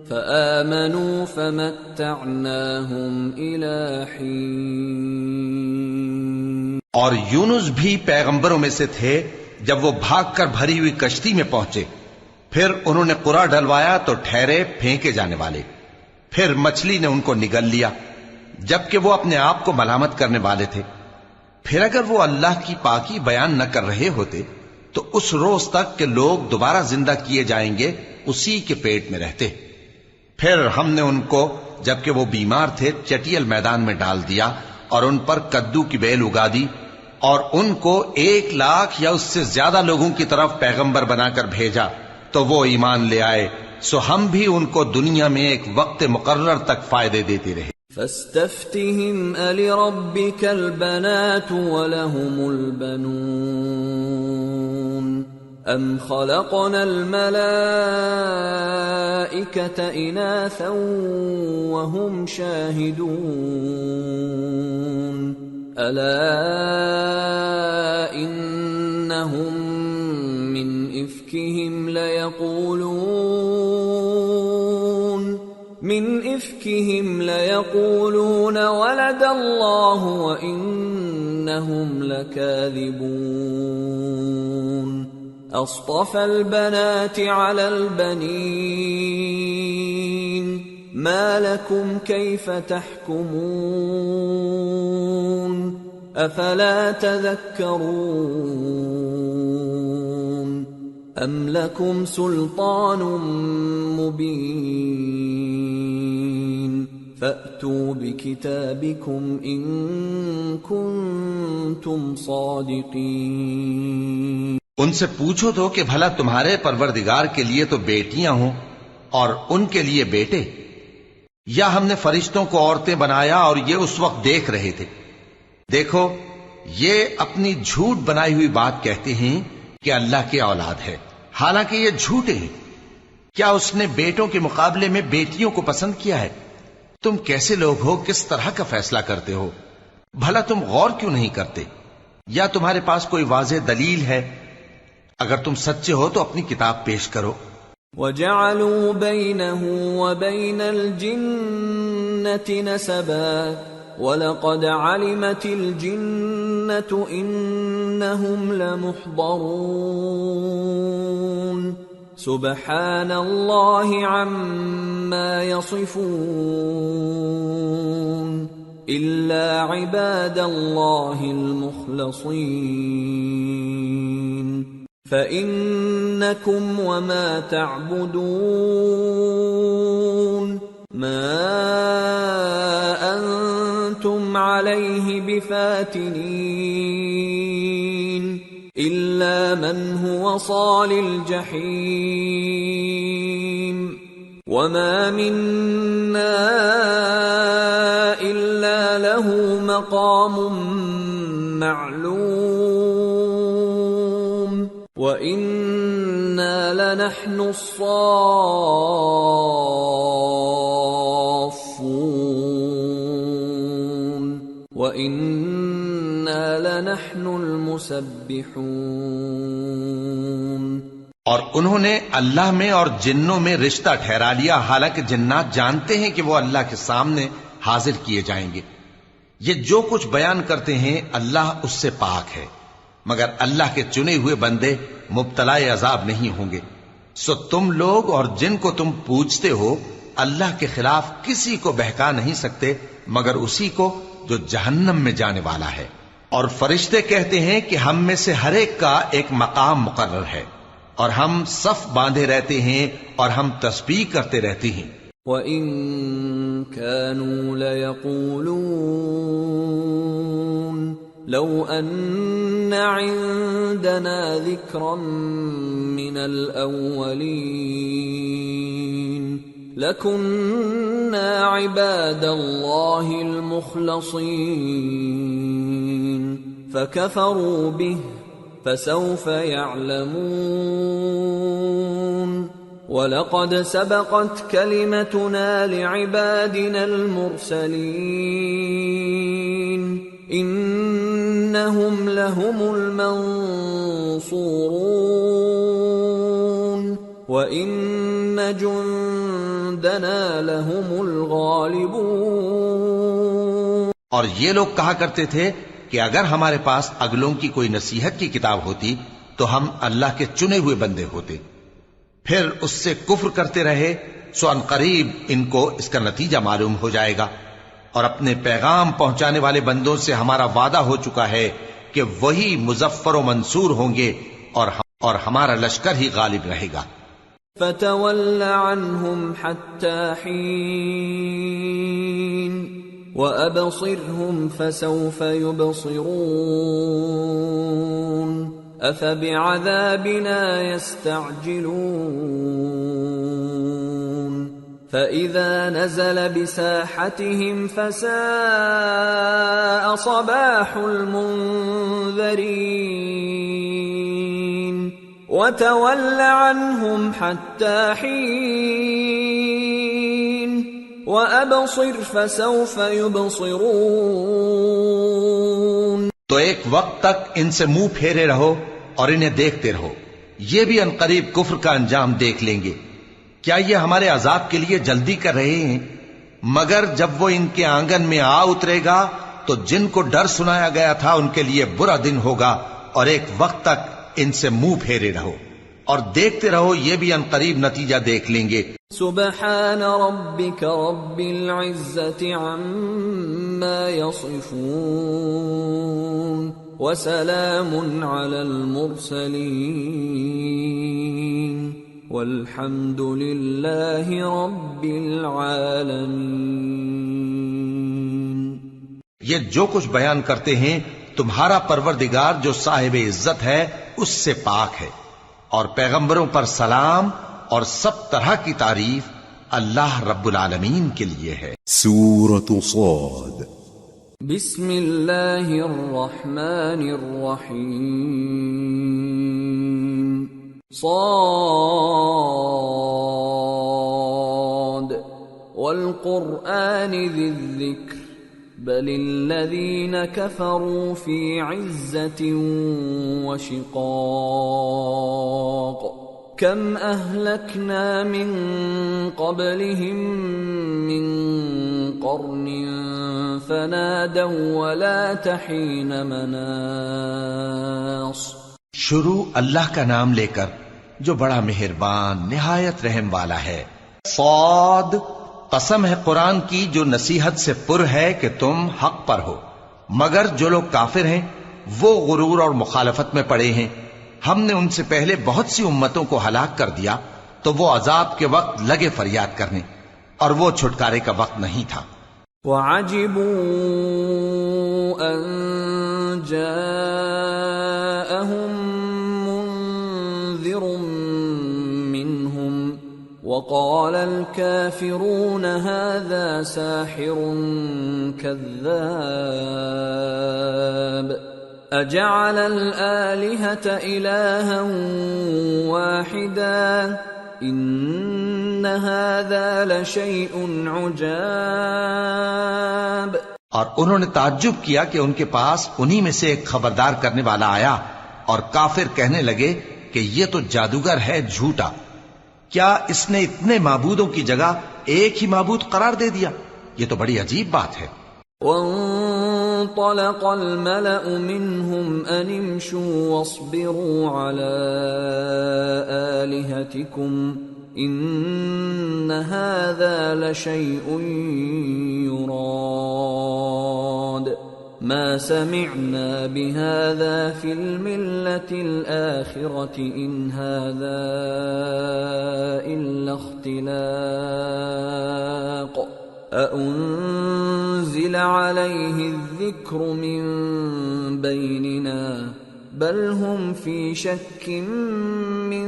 فآمنوا فمتعناهم إلى حين. اور یونس بھی پیغمبروں میں سے تھے. جب وہ بھاگ کر بھری ہوئی کشتی میں پہنچے پھر انہوں نے قرا ڈلوایا تو ٹھہرے پھینکے جانے والے. پھر مچھلی نے ان کو نگل لیا جبکہ وہ اپنے آپ کو ملامت کرنے والے تھے. پھر اگر وہ اللہ کی پاکی بیان نہ کر رہے ہوتے تو اس روز تک کہ لوگ دوبارہ زندہ کیے جائیں گے اسی کے پیٹ میں رہتے. پھر ہم نے ان کو جبکہ وہ بیمار تھے چٹیل میدان میں ڈال دیا اور ان پر کدو کی بیل اگا دی اور ان کو 1,00,000 یا اس سے زیادہ لوگوں کی طرف پیغمبر بنا کر بھیجا تو وہ ایمان لے آئے. سو ہم بھی ان کو دنیا میں ایک وقت مقرر تک فائدے دیتے رہے. فاستفتهم ألربك البنات ولهم البنون أم خلقنا الملائكة إناثا وهم شاهدون ألا إنهم من إفكهم ليقولون ولد الله وإنهم لكاذبون أصطفى البنات على البنين ما لكم كيف تحكمون أفلا تذكرون أم لكم سلطان مبين فأتوا بكتابكم إن كنتم صادقين. ان سے پوچھو تو کہ بھلا تمہارے پروردگار کے لیے تو بیٹیاں ہوں اور ان کے لیے بیٹے، یا ہم نے فرشتوں کو عورتیں بنایا اور یہ اس وقت دیکھ رہے تھے؟ دیکھو یہ اپنی جھوٹ بنائی ہوئی بات کہتے ہیں کہ اللہ کی اولاد ہے، حالانکہ یہ جھوٹے ہیں. کیا اس نے بیٹوں کے مقابلے میں بیٹیوں کو پسند کیا ہے؟ تم کیسے لوگ ہو، کس طرح کا فیصلہ کرتے ہو؟ بھلا تم غور کیوں نہیں کرتے؟ یا تمہارے پاس کوئی واضح دلیل ہے؟ اگر تم سچے ہو تو اپنی کتاب پیش کرو. وَجَعَلُوا بَيْنَهُ وَبَيْنَ الْجِنَّةِ نَسَبًا وَلَقَدْ عَلِمَتِ الْجِنَّةُ إِنَّهُمْ لَمُحْضَرُونَ سُبْحَانَ اللَّهِ عَمَّا يَصِفُونَ إِلَّا عِبَادَ اللَّهِ الْمُخْلَصِينَ فَإِنَّكُمْ وَمَا تَعْبُدُونَ مَا أَنْتُمْ عَلَيْهِ بِفَاتِنِينَ إِلَّا مَنْ هُوَ صَالِ الْجَحِيمِ وَمَا مِنَّا إِلَّا لَهُ مَقَامٌ مَّعْلُومٌ وَإِنَّا لَنَحْنُ الصَّافُّونَ وَإِنَّا لَنَحْنُ الْمُسَبِّحُونَ. اور انہوں نے اللہ میں اور جنوں میں رشتہ ٹھہرا لیا، حالانکہ جنات جانتے ہیں کہ وہ اللہ کے سامنے حاضر کیے جائیں گے. یہ جو کچھ بیان کرتے ہیں اللہ اس سے پاک ہے، مگر اللہ کے چنے ہوئے بندے مبتلا عذاب نہیں ہوں گے. سو تم لوگ اور جن کو تم پوجتے ہو اللہ کے خلاف کسی کو بہکا نہیں سکتے مگر اسی کو جو جہنم میں جانے والا ہے. اور فرشتے کہتے ہیں کہ ہم میں سے ہر ایک کا ایک مقام مقرر ہے اور ہم صف باندھے رہتے ہیں اور ہم تسبیح کرتے رہتے ہیں. وَإِن كَانُوا لَيَقُولُونَ لَوْ أَنَّ عِندَنَا ذِكْرًا مِّنَ الْأَوَّلِينَ لَكُنَّا عِبَادَ اللَّهِ الْمُخْلَصِينَ فَكَفَرُوا بِهِ فَسَوْفَ يَعْلَمُونَ وَلَقَدْ سَبَقَتْ كَلِمَتُنَا لِعِبَادِنَا الْمُرْسَلِينَ إِنَّهُمْ لَهُمُ الْمَنصُورُونَ وَإِنَّ جُندَنَا لَهُمُ الْغَالِبُونَ۔ اور یہ لوگ کہا کرتے تھے کہ اگر ہمارے پاس اگلوں کی کوئی نصیحت کی کتاب ہوتی تو ہم اللہ کے چنے ہوئے بندے ہوتے، پھر اس سے کفر کرتے رہے، سو ان قریب ان کو اس کا نتیجہ معلوم ہو جائے گا۔ اور اپنے پیغام پہنچانے والے بندوں سے ہمارا وعدہ ہو چکا ہے کہ وہی مظفر و منصور ہوں گے اور ہمارا لشکر ہی غالب رہے گا۔ فَتَوَلَّ عَنْهُمْ حَتَّى حِينٍ وَأَبْصِرْهُمْ فَسَوْفَ يُبْصِرُونَ أَفَبِعَذَابِنَا يَسْتَعْجِلُونَ فَإِذَا نَزَلَ بِسَاحَتِهِمْ فَسَاءَ صَبَاحُ الْمُنذَرِينَ وَتَوَلَّ عَنْهُمْ حَتَّى حِينٍ وَأَبْصِرْ فَسَوْفَ يُبْصِرُونَ۔ تو ایک وقت تک ان سے منہ پھیرے رہو اور انہیں دیکھتے رہو، یہ بھی عنقریب کفر کا انجام دیکھ لیں گے۔ کیا یہ ہمارے عذاب کے لیے جلدی کر رہے ہیں؟ مگر جب وہ ان کے آنگن میں آ اترے گا تو جن کو ڈر سنایا گیا تھا ان کے لیے برا دن ہوگا، اور ایک وقت تک ان سے منہ پھیرے رہو اور دیکھتے رہو، یہ بھی عنقریب نتیجہ دیکھ لیں گے۔ سبحان ربك رب العزة عما يصفون وسلام على المرسلين والحمد لله رب العالمين۔ یہ جو کچھ بیان کرتے ہیں تمہارا پروردگار جو صاحب عزت ہے اس سے پاک ہے، اور پیغمبروں پر سلام اور سب طرح کی تعریف اللہ رب العالمین کے لیے ہے۔ سورة صاد۔ بسم اللہ الرحمن الرحیم۔ صاد والقرآن ذی الذکر بل الذین کفروا فی عزة وشقاق کم اہلکنا من قبلہم من قرن فنادوا ولا تحین مناص۔ شروع اللہ کا نام لے کر جو بڑا مہربان نہایت رحم والا ہے۔ صاد، قسم ہے قرآن کی جو نصیحت سے پر ہے کہ تم حق پر ہو، مگر جو لوگ کافر ہیں وہ غرور اور مخالفت میں پڑے ہیں۔ ہم نے ان سے پہلے بہت سی امتوں کو ہلاک کر دیا تو وہ عذاب کے وقت لگے فریاد کرنے، اور وہ چھٹکارے کا وقت نہیں تھا۔ وَعَجِبُوا أَن جَاءَهُم مُّنذِرٌ مِّنْهُمْ وَقَالَ الْكَافِرُونَ هَذَا سَاحِرٌ كَذَّابٌ أَجَعَلَ الْآلِهَةَ إِلَٰهًا وَاحِدًا إِنَّ هَذَا لَشَيْءٌ عُجَابٌ۔ اور انہوں نے تعجب کیا کہ ان کے پاس انہی میں سے ایک خبردار کرنے والا آیا، اور کافر کہنے لگے کہ یہ تو جادوگر ہے جھوٹا، کیا اس نے اتنے معبودوں کی جگہ ایک ہی معبود قرار دے دیا؟ یہ تو بڑی عجیب بات ہے۔ وانطلق الملأ منهم أن امشوا واصبروا على آلهتكم إن هذا لشيء يراد ما سمعنا بهذا في الملة الآخرة إن هذا إلا اختلاق أأنزل عليه الذكر من بيننا بل هم في شك من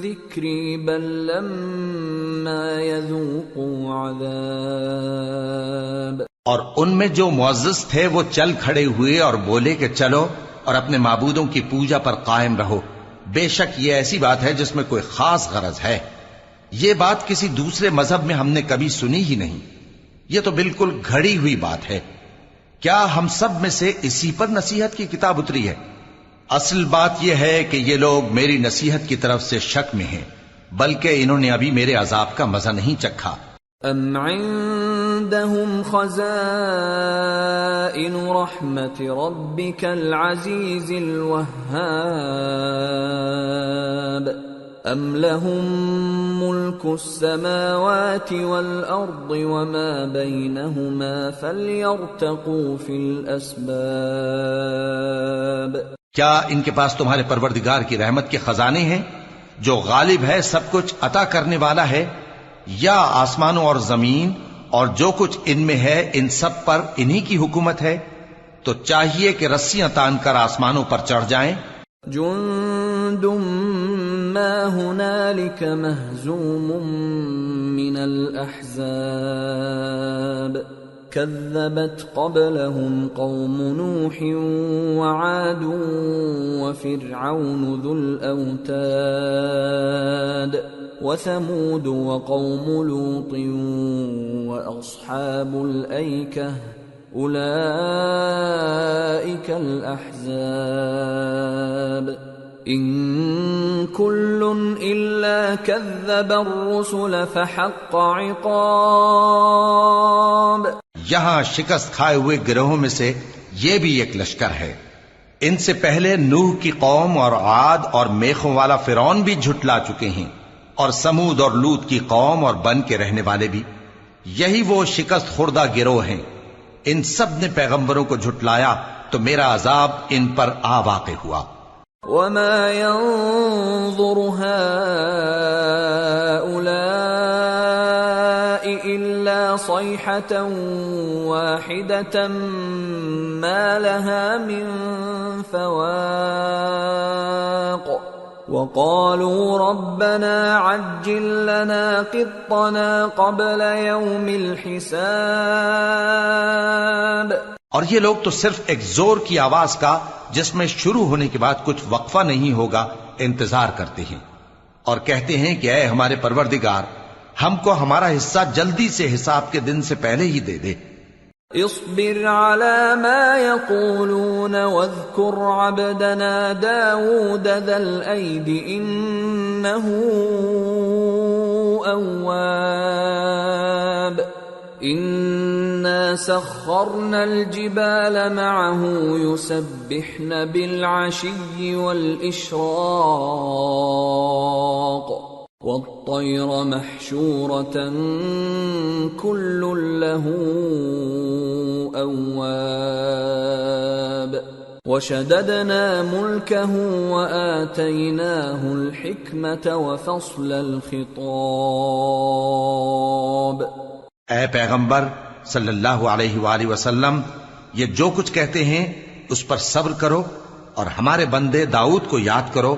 ذكري بل لما يذوقوا عذاب۔ اور ان میں جو معزز تھے وہ چل کھڑے ہوئے اور بولے کہ چلو اور اپنے معبودوں کی پوجا پر قائم رہو، بے شک یہ ایسی بات ہے جس میں کوئی خاص غرض ہے۔ یہ بات کسی دوسرے مذہب میں ہم نے کبھی سنی ہی نہیں. یہ تو بالکل گھڑی ہوئی بات ہے. کیا ہم سب میں سے اسی پر نصیحت کی کتاب اتری ہے؟ اصل بات یہ ہے کہ یہ لوگ میری نصیحت کی طرف سے شک میں ہیں، بلکہ انہوں نے ابھی میرے عذاب کا مزہ نہیں چکھا. ام عندهم خزائن رحمت ربك العزیز الوهاب ام لهم ملك السماوات والارض وما بينهما فليرتقوا في الاسباب. کیا ان کے پاس تمہارے پروردگار کی رحمت کے خزانے ہیں جو غالب ہے، سب کچھ عطا کرنے والا ہے، یا آسمانوں اور زمین اور جو کچھ ان میں ہے ان سب پر انہی کی حکومت ہے؟ تو چاہیے کہ رسیاں تان کر آسمانوں پر چڑھ جائیں. جند ما هنالك مهزوم من الأحزاب كذبت قبلهم قوم نوح وعاد وفرعون ذو الأوتاد وثمود وقوم لوط وأصحاب الأيكة أولئك الأحزاب إن كل إلا كذب الرسل فحق عقاب. یہاں شکست کھائے ہوئے گروہوں میں سے یہ بھی ایک لشکر ہے. ان سے پہلے نوح کی قوم اور عاد اور میخوں والا فرعون بھی جھٹلا چکے ہیں، اور سمود اور لوط کی قوم اور بن کے رہنے والے بھی. یہی وہ شکست خوردہ گروہ ہیں. ان سب نے پیغمبروں کو جھٹلایا تو میرا عذاب ان پر آ واقع ہوا. وما ينظر هؤلاء إلا صيحة واحدة ما لها من فواق وقالوا ربنا عجل لنا قطنا قبل يوم الحساب. اور یہ لوگ تو صرف ایک زور کی آواز کا جس میں شروع ہونے کے بعد کچھ وقفہ نہیں ہوگا انتظار کرتے ہیں، اور کہتے ہیں کہ اے ہمارے پروردگار، ہم کو ہمارا حصہ جلدی سے حساب کے دن سے پہلے ہی دے دے. اصبر على ما يقولون واذكر عبدنا داود ذا الأيد إنه أواب إنا سخرنا الجبال معه يسبحن بالعشي والإشراق والطير محشورة كل له أواب وشددنا ملكه وآتيناه الحكمة وفصل الخطاب. اے پیغمبر صلی اللہ علیہ وآلہ وسلم، یہ جو کچھ کہتے ہیں اس پر صبر کرو، اور ہمارے بندے داؤد کو یاد کرو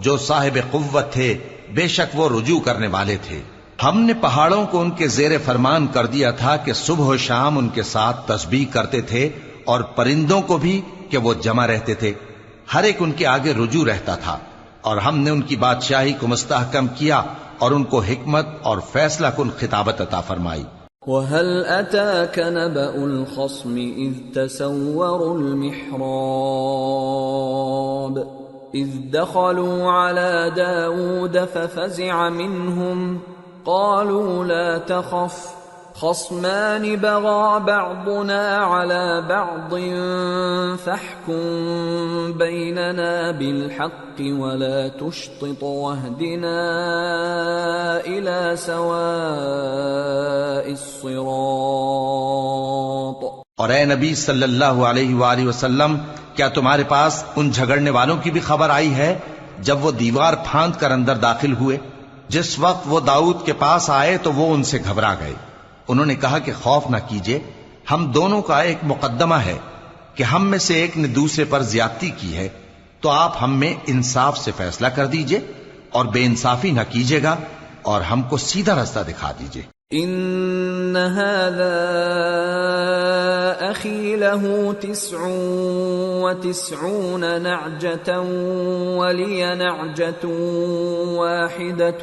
جو صاحب قوت تھے، بے شک وہ رجوع کرنے والے تھے. ہم نے پہاڑوں کو ان کے زیر فرمان کر دیا تھا کہ صبح و شام ان کے ساتھ تسبیح کرتے تھے، اور پرندوں کو بھی کہ وہ جمع رہتے تھے، ہر ایک ان کے آگے رجوع رہتا تھا. اور ہم نے ان کی بادشاہی کو مستحکم کیا اور ان کو حکمت اور فیصلہ کن خطابت عطا فرمائی. وَهَلْ أَتَاكَ نَبَأُ الْخَصْمِ إِذْ تَسَوَّرُوا الْمِحْرَابَ إِذْ دَخَلُوا عَلَى دَاوُودَ فَفَزِعَ مِنْهُمْ قَالُوا لَا تَخَفْ خَصْمَانِ بَغَى بَعْضُنَا عَلَى بَعْضٍ فَاحْكُم بَيْنَنَا بِالْحَقِّ وَلَا تُشْطِطْ وَاهْدِنَا إِلَى سَوَاءِ الصِّرَاطِ. اور اے نبی صلی اللہ علیہ وآلہ وسلم، کیا تمہارے پاس ان جھگڑنے والوں کی بھی خبر آئی ہے جب وہ دیوار پھاند کر اندر داخل ہوئے؟ جس وقت وہ داؤد کے پاس آئے تو وہ ان سے گھبرا گئے. انہوں نے کہا کہ خوف نہ کیجیے، ہم دونوں کا ایک مقدمہ ہے کہ ہم میں سے ایک نے دوسرے پر زیادتی کی ہے، تو آپ ہم میں انصاف سے فیصلہ کر دیجئے اور بے انصافی نہ کیجیے گا، اور ہم کو سیدھا راستہ دکھا دیجئے. ان هذا أخي له 99 نعجة ولي نعجة واحدة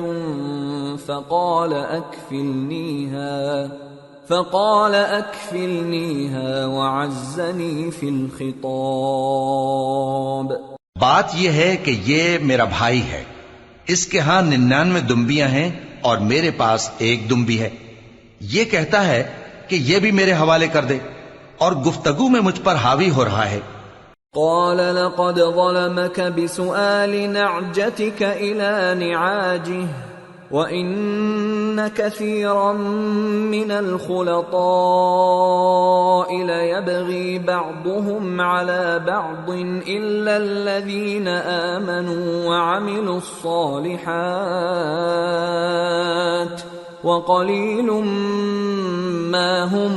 فقال أكفلنيها وعزني في الخطاب. بات یہ ہے کہ یہ میرا بھائی ہے، اس کے ہاں 99 دمبیاں ہیں اور میرے پاس ایک دمبی ہے. یہ کہتا ہے کہ یہ بھی میرے حوالے کر دے، اور گفتگو میں مجھ پر حاوی ہو رہا ہے. قال لقد ظلمك بسؤال نعجتك إلى نعاجه وَإِنَّ كَثِيرًا مِّنَ الْخُلَطَاءِ لَيَبْغِي بَعْضُهُمْ عَلَى بَعْضٍ إِلَّا الَّذِينَ آمَنُوا وَعَمِلُوا الصَّالِحَاتِ وَقَلِيلٌ مَّا هُمْ.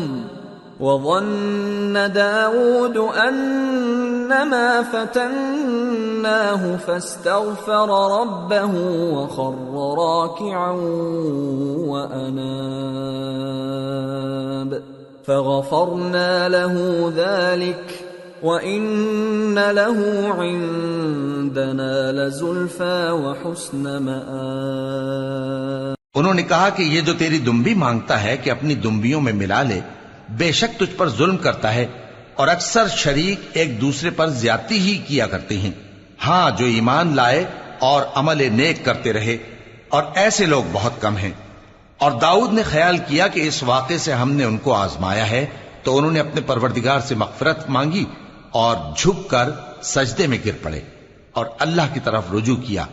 وَظَنَّ دَاوُودُ أَنَّمَا فَتَنَّاهُ فَاسْتَغْفَرَ رَبَّهُ وَخَرَّ رَاكِعًا وَأَنَابَ فَغَفَرْنَا لَهُ ذَلِكَ وَإِنَّ لَهُ عِندَنَا لَزُلْفَىٰ وَحُسْنَ مَآبٍ. انہوں نے کہا کہ یہ جو تیری دمبی مانگتا ہے کہ اپنی دمبیوں میں ملا لے، بے شک تجھ پر ظلم کرتا ہے، اور اکثر شریک ایک دوسرے پر زیادتی ہی کیا کرتے ہیں. ہاں، جو ایمان لائے اور عمل نیک کرتے رہے، اور ایسے لوگ بہت کم ہیں. اور داؤد نے خیال کیا کہ اس واقعے سے ہم نے ان کو آزمایا ہے، تو انہوں نے اپنے پروردگار سے مغفرت مانگی اور جھک کر سجدے میں گر پڑے اور اللہ کی طرف رجوع کیا،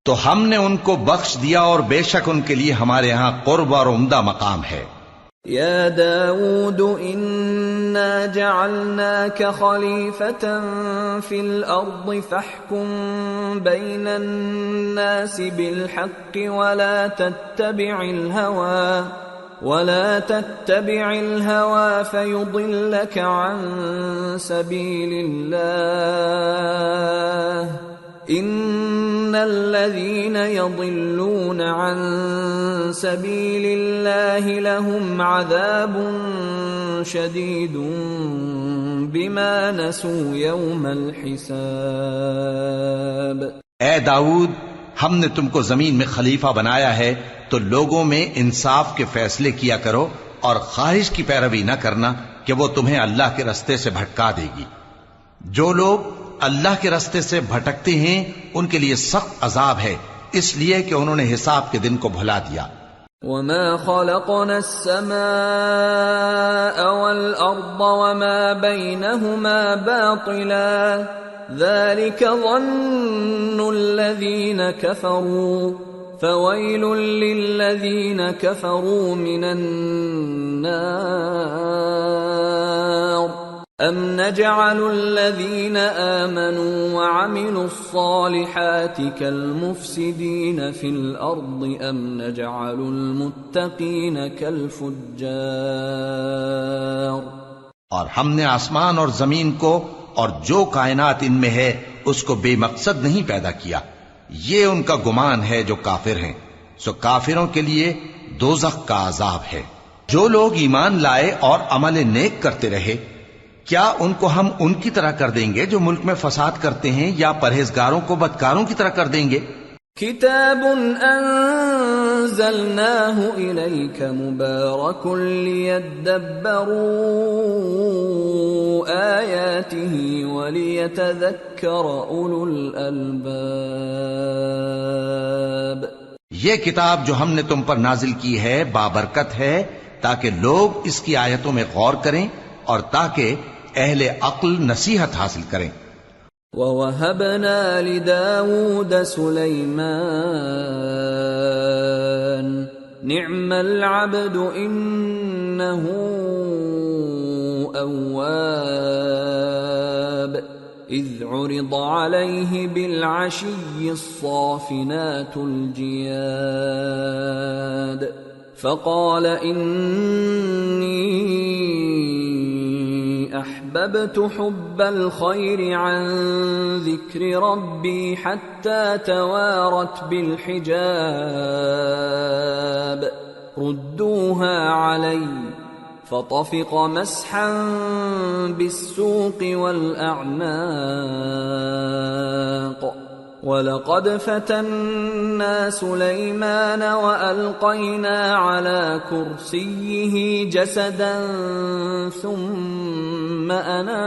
تو ہم نے ان کو بخش دیا، اور بے شک ان کے لیے ہمارے ہاں قرب اور عمدہ مقام ہے. يا داود إنا جعلناك خليفة في الأرض فاحكم بين الناس بالحق ولا تتبع الهوى فيضلك عن سبيل الله إن الذين يضلون عن سبيل الله لهم عذاب شديد بما نسوا يوم الحساب. اے داؤد، ہم نے تم کو زمین میں خلیفہ بنایا ہے، تو لوگوں میں انصاف کے فیصلے کیا کرو، اور خواہش کی پیروی نہ کرنا کہ وہ تمہیں اللہ کے رستے سے بھٹکا دے گی. جو لوگ اللہ کے رستے سے بھٹکتے ہیں ان کے لیے سخت عذاب ہے، اس لیے کہ انہوں نے حساب کے دن کو بھلا دیا. وَمَا خَلَقْنَا السَّمَاءَ وَالْأَرْضَ وَمَا بَيْنَهُمَا بَاطِلًا ذَلِكَ ظَنُّ الَّذِينَ كَفَرُوا فَوَيْلٌ لِّلَّذِينَ كَفَرُوا مِنَ النَّارِ. أَمْ نَجْعَلُ الَّذِينَ آمَنُوا وَعَمِلُوا الصَّالِحَاتِ كَالْمُفْسِدِينَ فِي الْأَرْضِ أَمْ نَجْعَلُ الْمُتَّقِينَ كَالْفُجَّارِ. اور ہم نے آسمان اور زمین کو اور جو کائنات ان میں ہے اس کو بے مقصد نہیں پیدا کیا. یہ ان کا گمان ہے جو کافر ہیں، سو کافروں کے لیے دوزخ کا عذاب ہے. جو لوگ ایمان لائے اور عمل نیک کرتے رہے، کیا ان کو ہم ان کی طرح کر دیں گے جو ملک میں فساد کرتے ہیں، یا پرہیزگاروں کو بدکاروں کی طرح کر دیں گے؟ کتاب انزلناه الیک مبارک لیدبروا آیاته ولیتذکر اولو الالباب. یہ کتاب جو ہم نے تم پر نازل کی ہے بابرکت ہے، تاکہ لوگ اس کی آیتوں میں غور کریں اور تاکہ اہل عقل نصیحت حاصل کریں. وَوَهَبْنَا لِدَاوُودَ سُلَيْمَانَ نِعْمَ الْعَبْدُ إِنَّهُ أَوَّابٌ إِذْ عُرِضَ عَلَيْهِ بِالْعَشِيِّ الصَّافِنَاتُ الْجِيَادُ فَقَالَ إِنِّي أحببت حب الخير عن ذكر ربي حتى توارت بالحجاب ردوها علي فطفق مسحا بالسوق والأعناق وَلَقَدْ فَتَنَّا سُلَيْمَانَ وَأَلْقَيْنَا عَلَى كُرْسِيِّهِ جَسَدًا ثُمَّ أَنَابَ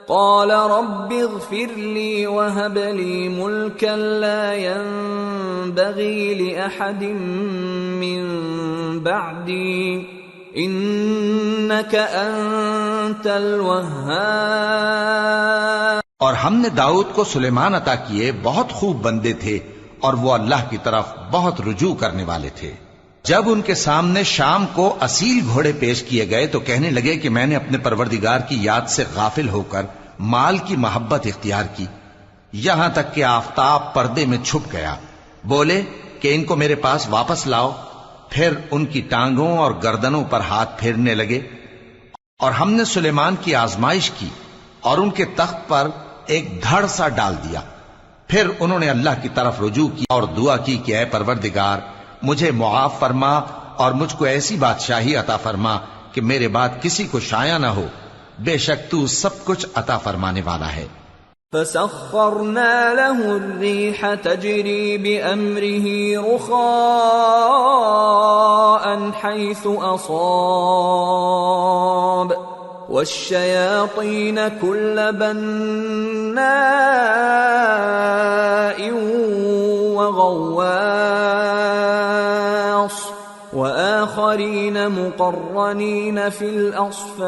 قَالَ رَبِّ اغْفِرْ لِي وَهَبْ لِي مُلْكًا لَّا يَنبَغِي لِأَحَدٍ مِّن بَعْدِي إِنَّكَ أَنتَ الْوَهَّابُ۔ اور ہم نے داؤد کو سلیمان عطا کیے، بہت خوب بندے تھے اور وہ اللہ کی طرف بہت رجوع کرنے والے تھے۔ جب ان کے سامنے شام کو اصیل گھوڑے پیش کیے گئے تو کہنے لگے کہ میں نے اپنے پروردگار کی یاد سے غافل ہو کر مال کی محبت اختیار کی، یہاں تک کہ آفتاب پردے میں چھپ گیا۔ بولے کہ ان کو میرے پاس واپس لاؤ، پھر ان کی ٹانگوں اور گردنوں پر ہاتھ پھیرنے لگے۔ اور ہم نے سلیمان کی آزمائش کی اور ان کے تخت پر ایک دھڑ سا ڈال دیا۔ پھر انہوں نے اللہ کی طرف رجوع کی اور دعا کی کہ اے پروردگار مجھے معاف فرما اور مجھ کو ایسی بادشاہی عطا فرما کہ میرے بعد کسی کو شایع نہ ہو، بے شک تو سب کچھ عطا فرمانے والا ہے۔ فَسَخَّرْنَا لَهُ الرِّيحَ تَجْرِي بِأَمْرِهِ رُخَاءً حَيْثُ أَصَابَ وَالشَّيَاطِينَ كُلَّ بَنَّاءٍ وَغَوَّاصٍ وَآخَرِينَ مُقَرَّنِينَ فِي الْأَصْفَادِ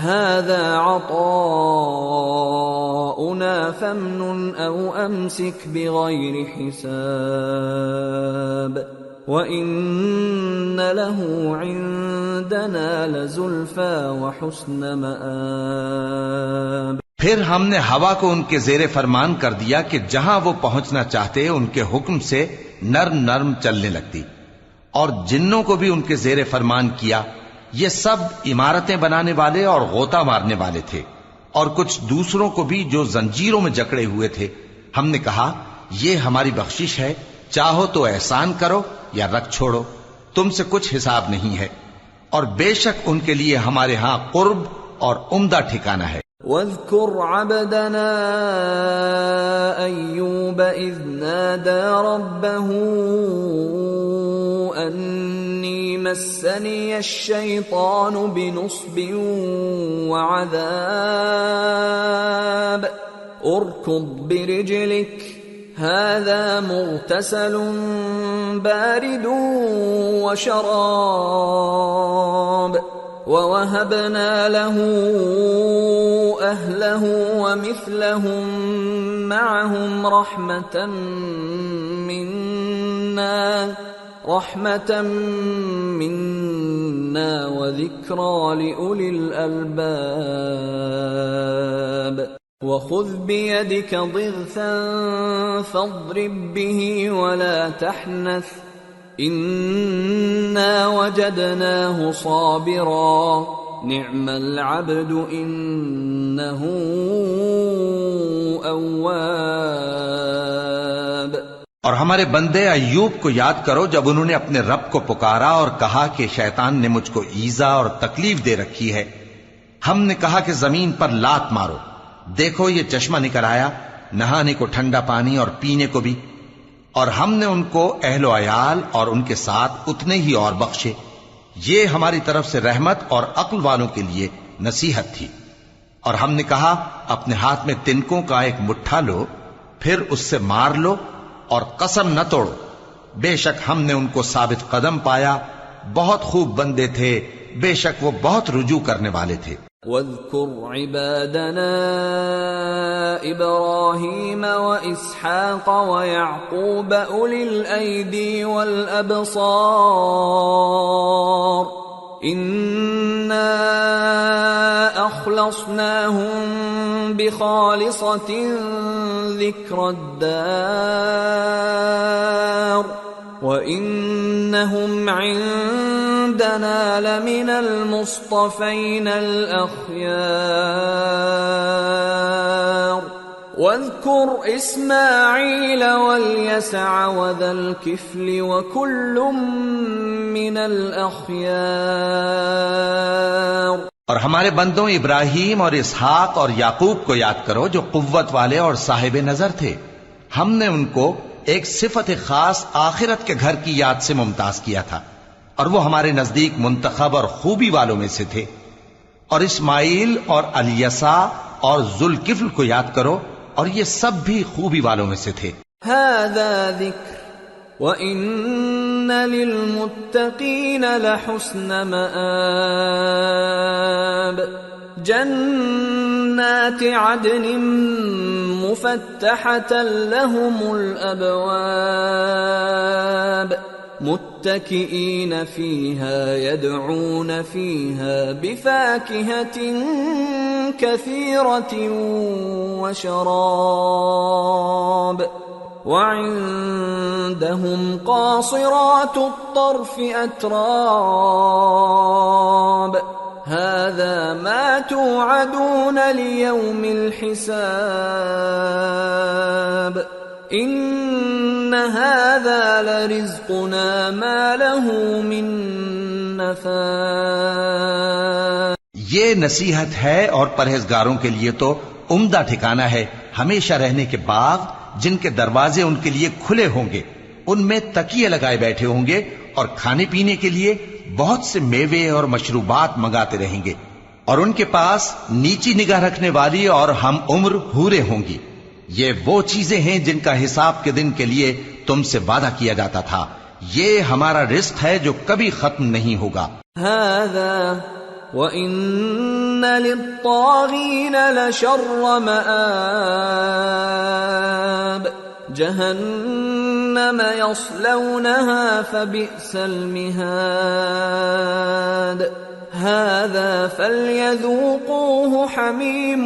هَذَا عَطَاؤُنَا فَامْنُنْ أَوْ أَمْسِكْ بِغَيْرِ حِسَابٍ وَإِنَّ لَهُ عِندَنَا لَزُلْفَىٰ وَحُسْنَ مَآبٍ۔ پھر ہم نے ہوا کو ان کے زیر فرمان کر دیا کہ جہاں وہ پہنچنا چاہتے ان کے حکم سے نرم نرم چلنے لگتی، اور جنوں کو بھی ان کے زیر فرمان کیا۔ یہ سب عمارتیں بنانے والے اور غوطہ مارنے والے تھے، اور کچھ دوسروں کو بھی جو زنجیروں میں جکڑے ہوئے تھے۔ ہم نے کہا یہ ہماری بخشش ہے، چاہو تو احسان کرو یا رکھ چھوڑو، تم سے کچھ حساب نہیں ہے، اور بے شک ان کے لیے ہمارے ہاں قرب اور عمدہ ٹھکانہ ہے۔ وَاذْكُرْ عَبْدَنَا أَيُّوبَ إِذْ نَادَى رَبَّهُ أَنِّي مَسَّنِيَ الشَّيْطَانُ بِنُصْبٍ وَعَذَابٍ ارْكُضْ بِرِجْلِكَ هَذَا مُغْتَسَلٌ بَارِدٌ وَشَرَابٌ وَوَهَبْنَا لَهُ أَهْلَهُ وَمِثْلَهُم مَّعَهُمْ رَحْمَةً مِّنَّا وَذِكْرَىٰ لِأُولِي الْأَلْبَابِ۔ وَخُذْ بِيَدِكَ ضِغْثًا فَاضْرِب بِّهِ وَلَا تَحْنَثْ إِنَّا وَجَدْنَاهُ صَابِرًا نِعْمَ الْعَبْدُ إِنَّهُ أَوَّابٌ۔ اور ہمارے بندے ایوب کو یاد کرو جب انہوں نے اپنے رب کو پکارا اور کہا کہ شیطان نے مجھ کو ایذا اور تکلیف دے رکھی ہے۔ ہم نے کہا کہ زمین پر لات مارو، دیکھو یہ چشمہ نکل آیا، نہانے کو ٹھنڈا پانی اور پینے کو بھی، اور ہم نے ان کو اہل و عیال اور ان کے ساتھ اتنے ہی اور بخشے۔ یہ ہماری طرف سے رحمت اور عقل والوں کے لیے نصیحت تھی۔ اور ہم نے کہا اپنے ہاتھ میں تنکوں کا ایک مٹھا لو، پھر اس سے مار لو اور قسم نہ توڑو، بے شک ہم نے ان کو ثابت قدم پایا، بہت خوب بندے تھے، بے شک وہ بہت رجوع کرنے والے تھے۔ وَاذْكُرْ عِبَادَنَا إِبْرَاهِيمَ وَإِسْحَاقَ وَيَعْقُوبَ أُولِي الْأَيْدِي وَالْأَبْصَارِ إِنَّا أَخْلَصْنَاهُمْ بِخَالِصَةٍ ذِكْرَى الدَّارِ وَإِنَّهُمْ عِندَنَا لَمِنَ الْمُصْطَفَيْنَ الْأَخْيَارِ واذكر اسماعیل والیسع وذا الکفل وکل من الاخیار. اور ہمارے بندوں ابراہیم اور اسحاق اور یعقوب کو یاد کرو جو قوت والے اور صاحب نظر تھے. ہم نے ان کو ایک صفت خاص آخرت کے گھر کی یاد سے ممتاز کیا تھا اور وہ ہمارے نزدیک منتخب اور خوبی والوں میں سے تھے. اور اسماعیل اور الیسع اور ذوالکفل کو یاد کرو اور یہ سب بھی خوبی والوں میں سے تھے. هذا ذکر وَإِنَّ لِلْمُتَّقِينَ لَحُسْنَ مَآبٍ. جنات عدن مفتحة لهم الأبواب متكئين فيها يدعون فيها بفاكهة كثيرة وشراب. وعندهم قاصرات الطرف أتراب. هذا ما توعدون ليوم الحساب. إن هذا لرزقنا ما له من نفاد. یہ نصیحت ہے اور پرہیزگاروں کے لیے تو عمدہ ٹھکانہ ہے ہمیشہ رہنے کے باغ جن کے دروازے ان کے لیے کھلے ہوں گے. ان میں تکیے لگائے بیٹھے ہوں گے اور کھانے پینے کے لیے بہت سے میوے اور مشروبات منگاتے رہیں گے. اور ان کے پاس نیچی نگاہ رکھنے والی اور ہم عمر حوریں ہوں گی. یہ وہ چیزیں ہیں جن کا حساب کے دن کے لیے تم سے وعدہ کیا جاتا تھا. یہ ہمارا رزق ہے جو کبھی ختم نہیں ہوگا. هذا وَإِنَّ لِلطَّاغِينَ لَشَرَّ مَآبٍ. جهنم يصلونها فبئس المهاد. هذا فليذوقوه حميم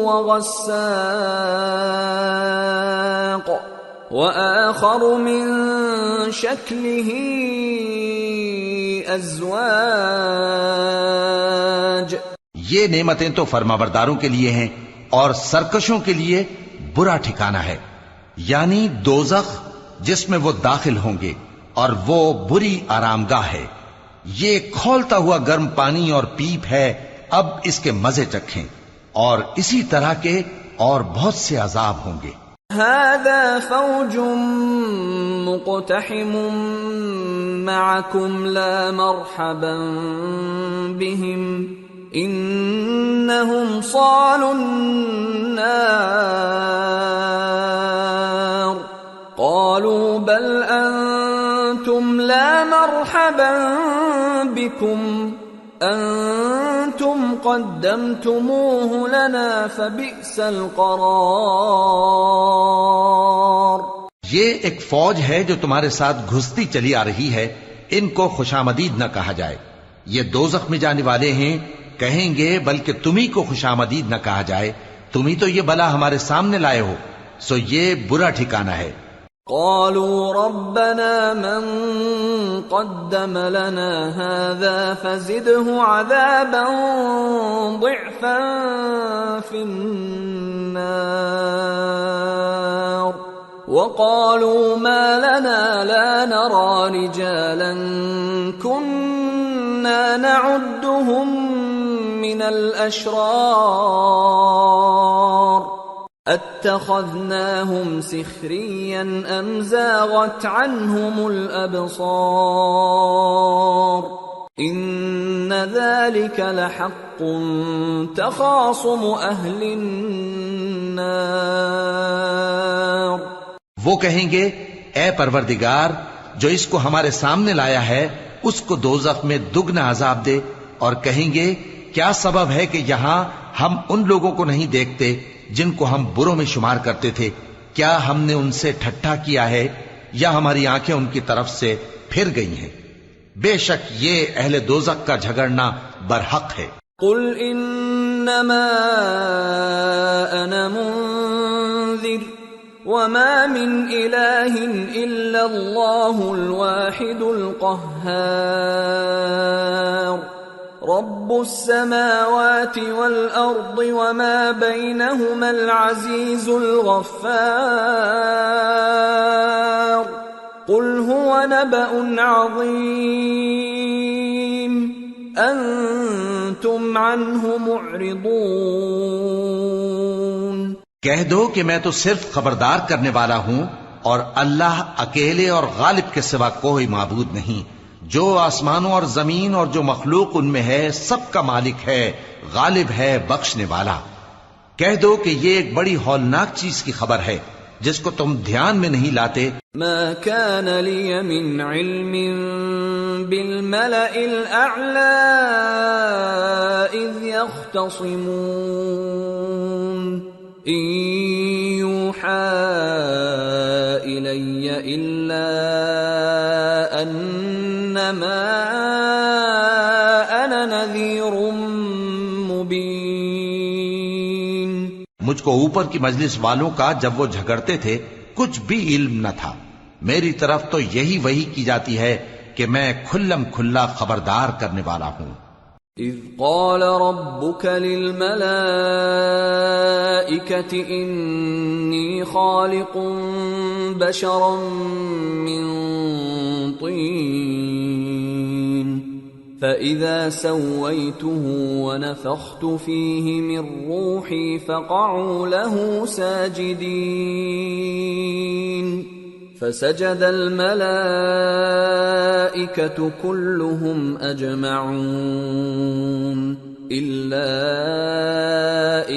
وغساق وآخر من شكله أزواج. یہ نعمتیں تو فرمانبرداروں کے لیے ہیں اور سرکشوں کے لیے برا ٹھکانہ ہے، یعنی دوزخ جس میں وہ داخل ہوں گے اور وہ بری آرامگاہ ہے. یہ کھولتا ہوا گرم پانی اور پیپ ہے، اب اس کے مزے چکھیں. اور اسی طرح کے اور بہت سے عذاب ہوں گے. هذا فوج مقتحم معكم لا مرحبا بهم انهم صالوا النار. قالوا بل انتم لا مرحبا بكم انتم قدمتموه لنا فبئس القرار. یہ ایک فوج ہے جو تمہارے ساتھ گھستی چلی آ رہی ہے، ان کو خوشامدید نہ کہا جائے. یہ دوزخ میں جانے والے ہیں، کہیں گے بلکہ تمہیں کو خوشامدید نہ کہا جائے، تمہیں تو یہ بلا ہمارے سامنے لائے ہو، سو یہ برا ٹھکانہ ہے. قالوا ربنا من قدم لنا هذا فزده عذابا ضعفا في النار. وقالوا ما لنا لا نرى رجالا كنا نعدهم من الأشرار اتخذناهم سخريا ام زاغت عنهم الابصار. ان ذلك لحق تخاصم اهل النار. وہ کہیں گے اے پروردگار جو اس کو ہمارے سامنے لایا ہے اس کو دوزخ میں دگنا عذاب دے. اور کہیں گے کیا سبب ہے کہ یہاں ہم ان لوگوں کو نہیں دیکھتے جن کو ہم بروں میں شمار کرتے تھے؟ کیا ہم نے ان سے ٹھٹھا کیا ہے یا ہماری آنکھیں ان کی طرف سے پھر گئی ہیں؟ بے شک یہ اہل دوزخ کا جھگڑنا برحق ہے. قل انما انا منذر وما من الہ الا اللہ الواحد القہار. رب السماوات والأرض وما بينهما العزيز الغفار قل هو نبأ عظيم أنتم عنه معرضون۔ کہہ دو کہ میں تو صرف خبردار کرنے والا ہوں، اور اللہ اکیلے اور غالب کے سوا کوئی معبود نہیں، جو آسمانوں اور زمین اور جو مخلوق ان میں ہے سب کا مالک ہے، غالب ہے، بخشنے والا۔ کہہ دو کہ یہ ایک بڑی ہولناک چیز کی خبر ہے جس کو تم دھیان میں نہیں لاتے۔ ما كان لي من علم بالملأ الأعلى إذ يختصمون إن يوحى إلي إلا أنما أنا نذير مبين۔ مجھ کو اوپر کی مجلس والوں کا جب وہ جھگڑتے تھے کچھ بھی علم نہ تھا، میری طرف تو یہی وحی کی جاتی ہے کہ میں کھلم کھلا خبردار کرنے والا ہوں۔ اذ قال ربك للملائكة انی خالق بشرا من طین فإذا سويته ونفخت فيه من روحي فقعوا له ساجدين فسجد الملائكة كلهم أجمعون إلا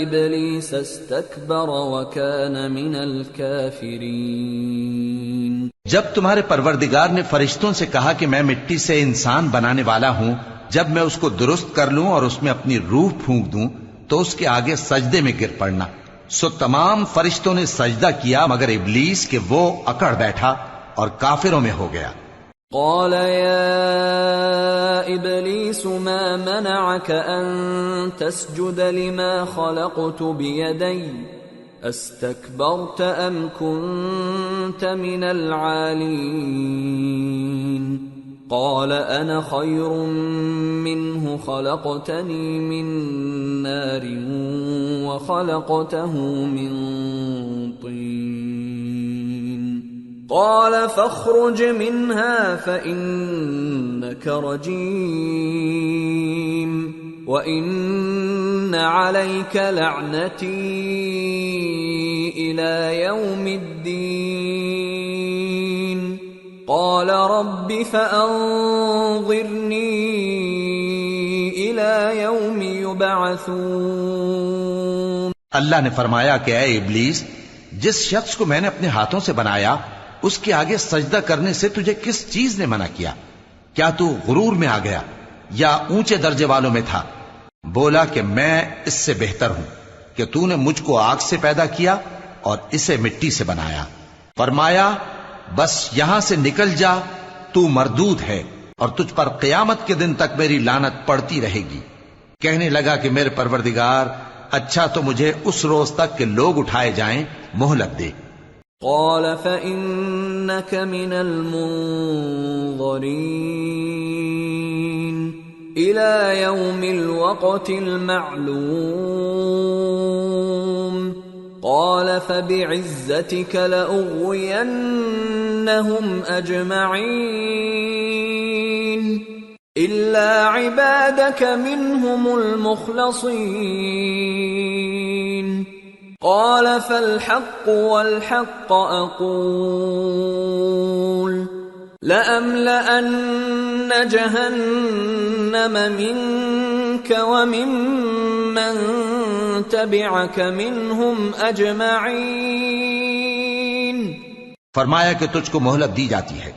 إبليس استكبر وكان من الكافرين۔ جب تمہارے پروردگار نے فرشتوں سے کہا کہ میں مٹی سے انسان بنانے والا ہوں، جب میں اس کو درست کر لوں اور اس میں اپنی روح پھونک دوں تو اس کے آگے سجدے میں گر پڑنا، سو تمام فرشتوں نے سجدہ کیا مگر ابلیس کہ وہ اکڑ بیٹھا اور کافروں میں ہو گیا۔ قال يا إبليس ما منعك أن تسجد لما خلقت بيدي استكبرت أم كنت من العالين؟ قال أنا خير منه خلقتني من نار وخلقته من طين قال فاخرج منها فإنك رجيم وإن عليك لعنتي إلى يوم الدين قال رب فأنظرني إلى يوم يبعثون۔ اللہ نے فرمایا کہ اے ابلیس، جس شخص کو میں نے اپنے ہاتھوں سے بنایا اس کے آگے سجدہ کرنے سے تجھے کس چیز نے منع کیا؟ کیا تو غرور میں آ گیا یا اونچے درجے والوں میں تھا؟ بولا کہ میں اس سے بہتر ہوں کہ تو نے مجھ کو آگ سے پیدا کیا اور اسے مٹی سے بنایا۔ فرمایا بس یہاں سے نکل جا، تو مردود ہے اور تجھ پر قیامت کے دن تک میری لعنت پڑتی رہے گی۔ کہنے لگا کہ میرے پروردگار، اچھا تو مجھے اس روز تک کہ لوگ اٹھائے جائیں مہلت دے۔ قال فإنك من المنظرين إلى يوم الوقت المعلوم قال فبعزتك لأغوينهم أجمعين إلا عبادك منهم المخلصين قال فالحق والحق أقول لأملأن جهنم منك وممن تبعك منهم أجمعين۔ فرمایا کہ تجھ کو مہلت دی جاتی ہے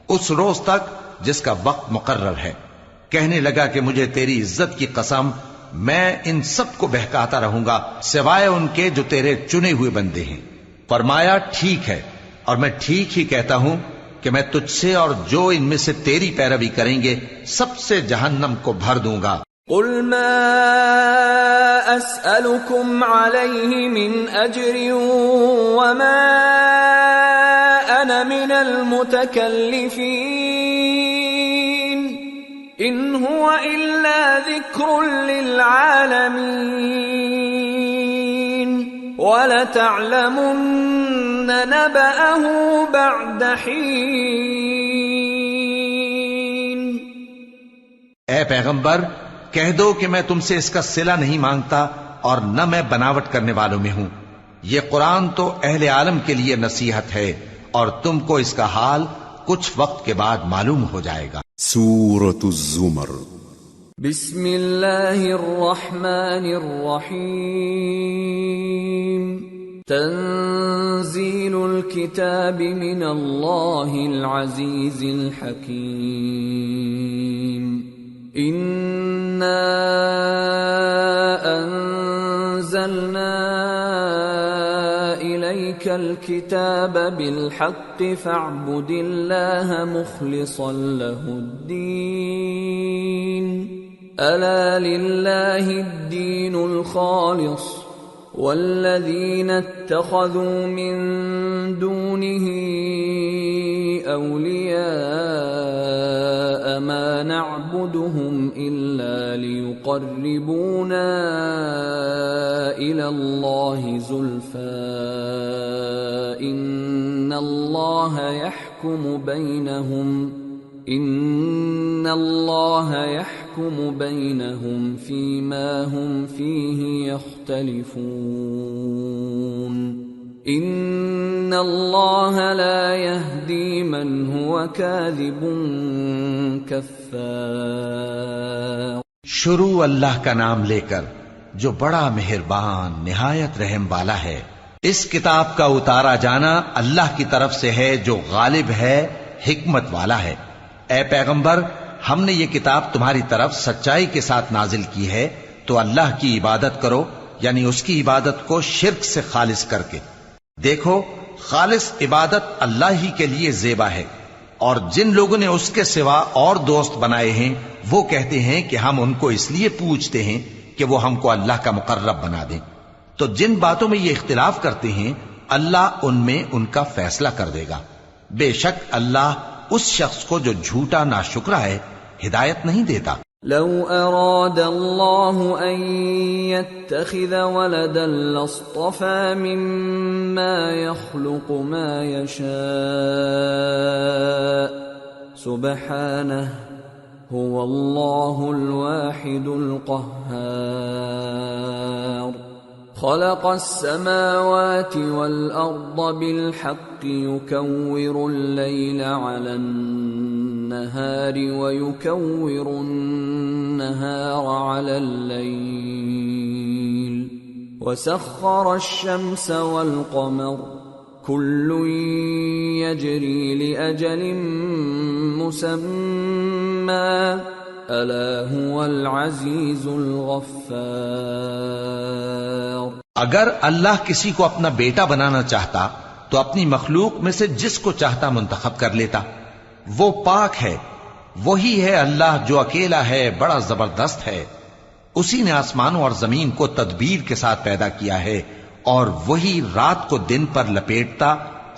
اس روز تک جس کا وقت مقرر ہے۔ کہنے لگا کہ مجھے تیری عزت کی قسم، میں ان سب کو بہکاتا رہوں گا سوائے ان کے جو تیرے چنے ہوئے بندے ہیں۔ فرمایا ٹھیک ہے، اور میں ٹھیک ہی کہتا ہوں کہ میں تجھ سے اور جو ان میں سے تیری پیروی کریں گے سب سے جہنم کو بھر دوں گا۔ قل ما أسألكم عليه من أجر وما أنا من المتكلفين إن هو إلا لذكر للعالمين وَلَتَعْلَمُنَّ نَبَأَهُ بَعْدَ حِينٍ۔ اے پیغمبر کہہ دو کہ میں تم سے اس کا صلہ نہیں مانگتا اور نہ میں بناوٹ کرنے والوں میں ہوں۔ یہ قرآن تو اہل عالم کے لیے نصیحت ہے اور تم کو اس کا حال کچھ وقت کے بعد معلوم ہو جائے گا۔ سورة الزمر۔ بسم اللہ الرحمن الرحیم۔ تنزیل الکتاب من اللہ العزیز الحکیم۔ انا انزلنا الیک الکتاب بالحق فاعبد اللہ مخلصا له الدین۔ الا للہ الدین الخالص والذین اتخذوا من دونه اولیاء ما نعبدهم الا ليقربونا الى الله زلفى ان الله يحكم بينهم فيما هم فيه يختلفون ان الله لا يهدي من هو كاذب كفار۔ شروع اللہ کا نام لے کر جو بڑا مہربان نہایت رحم والا ہے۔ اس کتاب کا اتارا جانا اللہ کی طرف سے ہے جو غالب ہے حکمت والا ہے۔ اے پیغمبر ہم نے یہ کتاب تمہاری طرف سچائی کے ساتھ نازل کی ہے تو اللہ کی عبادت کرو، یعنی اس کی عبادت کو شرک سے خالص کر کے۔ دیکھو خالص عبادت اللہ ہی کے لیے زیبا ہے، اور جن لوگوں نے اس کے سوا اور دوست بنائے ہیں وہ کہتے ہیں کہ ہم ان کو اس لیے پوچھتے ہیں کہ وہ ہم کو اللہ کا مقرب بنا دیں۔ تو جن باتوں میں یہ اختلاف کرتے ہیں اللہ ان میں ان کا فیصلہ کر دے گا۔ بے شک اللہ اس شخص کو جو جھوٹا ناشکرا ہے ہدایت نہیں دیتا۔ لو اراد اللہ ان يتخذ ولدا لاصطفى مما يخلق ما يشاء سبحانه هو اللہ الواحد القہار۔ خلق السماوات والأرض بالحق يكور الليل على النهار ويكور النهار على الليل وسخر الشمس والقمر كل يجري لأجل مسمى الا هو العزیز الغفار۔ اگر اللہ کسی کو اپنا بیٹا بنانا چاہتا تو اپنی مخلوق میں سے جس کو چاہتا منتخب کر لیتا۔ وہ پاک ہے، وہی ہے اللہ جو اکیلا ہے، بڑا زبردست ہے۔ اسی نے آسمانوں اور زمین کو تدبیر کے ساتھ پیدا کیا ہے، اور وہی رات کو دن پر لپیٹتا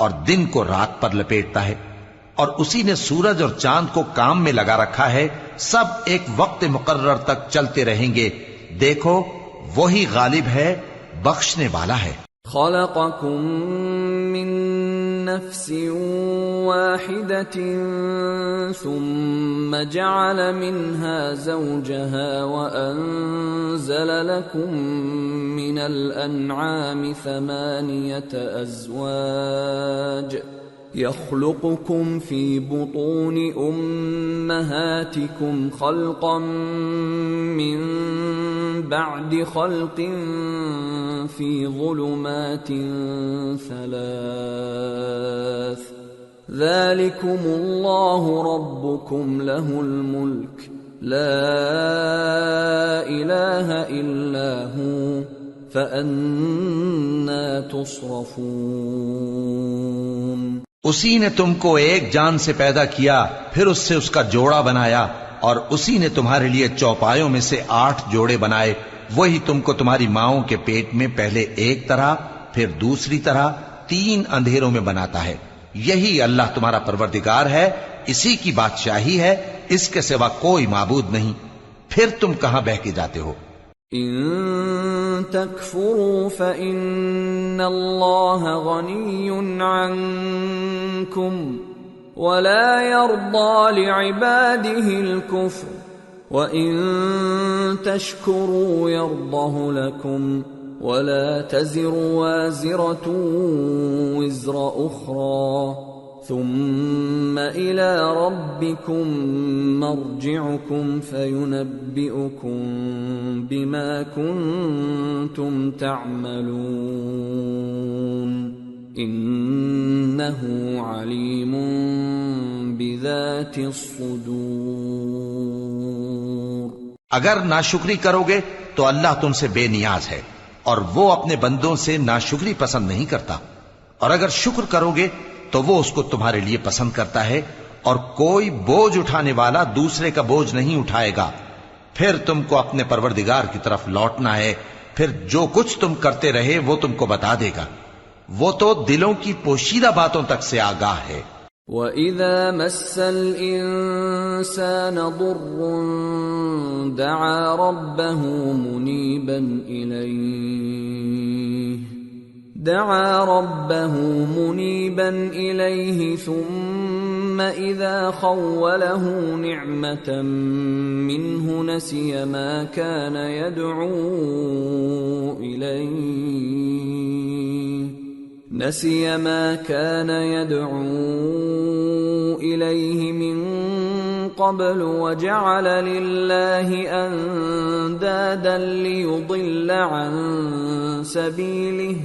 اور دن کو رات پر لپیٹتا ہے، اور اسی نے سورج اور چاند کو کام میں لگا رکھا ہے، سب ایک وقت مقرر تک چلتے رہیں گے۔ دیکھو وہی غالب ہے، بخشنے والا ہے۔ خلقکم من نفس واحدة ثم جعل منها زوجها وأنزل لكم من الأنعام 8 أزواج يخلقكم في بطون أمهاتكم خلقا من بعد خلق في ظلمات 3 ذلكم الله ربكم له الملك لا إله إلا هو فأنا تصرفون۔ اسی نے تم کو ایک جان سے پیدا کیا، پھر اس سے اس کا جوڑا بنایا، اور اسی نے تمہارے لیے چوپایوں میں سے 8 جوڑے بنائے۔ وہی تم کو تمہاری ماؤں کے پیٹ میں پہلے ایک طرح پھر دوسری طرح 3 اندھیروں میں بناتا ہے۔ یہی اللہ تمہارا پروردگار ہے، اسی کی بادشاہی ہے، اس کے سوا کوئی معبود نہیں۔ پھر تم کہاں بہہ کے جاتے ہو؟ ان تکفروا فإن اللہ غنی عنکم ولا يرضى لعباده الكفر وَإِن تَشْكُرُوا يَرْضَهُ لَكُمْ وَلَا تَزِرُ وَازِرَةٌ وِزْرَ أُخْرَى ثُمَّ إِلَى رَبِّكُمْ مَرْجِعُكُمْ فَيُنَبِّئُكُم بِمَا كُنتُمْ تَعْمَلُونَ إِنَّهُ عَلِيمٌ بِذَاتِ الصُّدُورِ۔ اگر ناشکری کرو گے تو اللہ تم سے بے نیاز ہے اور وہ اپنے بندوں سے ناشکری پسند نہیں کرتا، اور اگر شکر کرو گے تو وہ اس کو تمہارے لیے پسند کرتا ہے، اور کوئی بوجھ اٹھانے والا دوسرے کا بوجھ نہیں اٹھائے گا۔ پھر تم کو اپنے پروردگار کی طرف لوٹنا ہے، پھر جو کچھ تم کرتے رہے وہ تم کو بتا دے گا، وہ تو دلوں کی پوشیدہ باتوں تک سے آگاہ ہے۔ وَإِذَا مَسَّ الْإِنسَانَ ضُرٌّ دَعَا رَبَّهُ مُنِيبًا إِلَيْهِ ثُمَّ إِذَا خَوَّلَهُ نِعْمَةً مِّنْهُ نَسِيَ مَا كَانَ يَدْعُو إِلَيْهِ مِن قَبْلُ وَجَعَلَ لِلَّهِ أَندَادًا لِيُضِلَّ عَن سَبِيلِهِ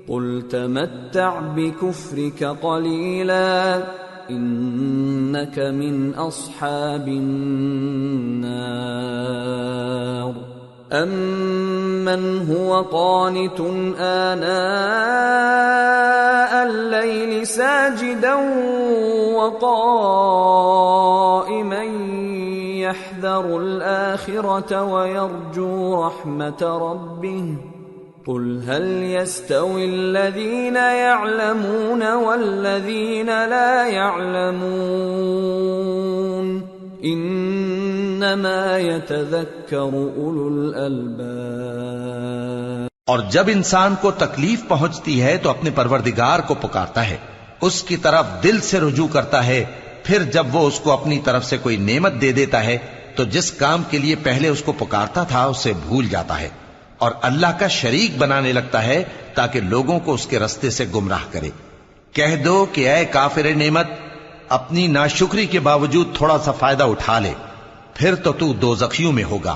قُلْ تَمَتَّعْ بِكُفْرِكَ قَلِيلًا إِنَّكَ مِنْ أَصْحَابِ النَّارِ أَمَّنْ هُوَ قَانِتٌ آنَاءَ اللَّيْلِ سَاجِدًا وَقَائِمًا يَحْذَرُ الْآخِرَةَ وَيَرْجُو رَحْمَةَ رَبِّهِ قُلْ هَلْ يَسْتَوِي الَّذِينَ يَعْلَمُونَ وَالَّذِينَ لَا يَعْلَمُونَ انما يتذکر اولو الالباب۔ اور جب انسان کو تکلیف پہنچتی ہے تو اپنے پروردگار کو پکارتا ہے، اس کی طرف دل سے رجوع کرتا ہے، پھر جب وہ اس کو اپنی طرف سے کوئی نعمت دے دیتا ہے تو جس کام کے لیے پہلے اس کو پکارتا تھا اسے بھول جاتا ہے اور اللہ کا شریک بنانے لگتا ہے تاکہ لوگوں کو اس کے رستے سے گمراہ کرے۔ کہہ دو کہ اے کافر نعمت، اپنی ناشکری کے باوجود تھوڑا سا فائدہ اٹھا لے، پھر تو دوزخیوں میں ہوگا۔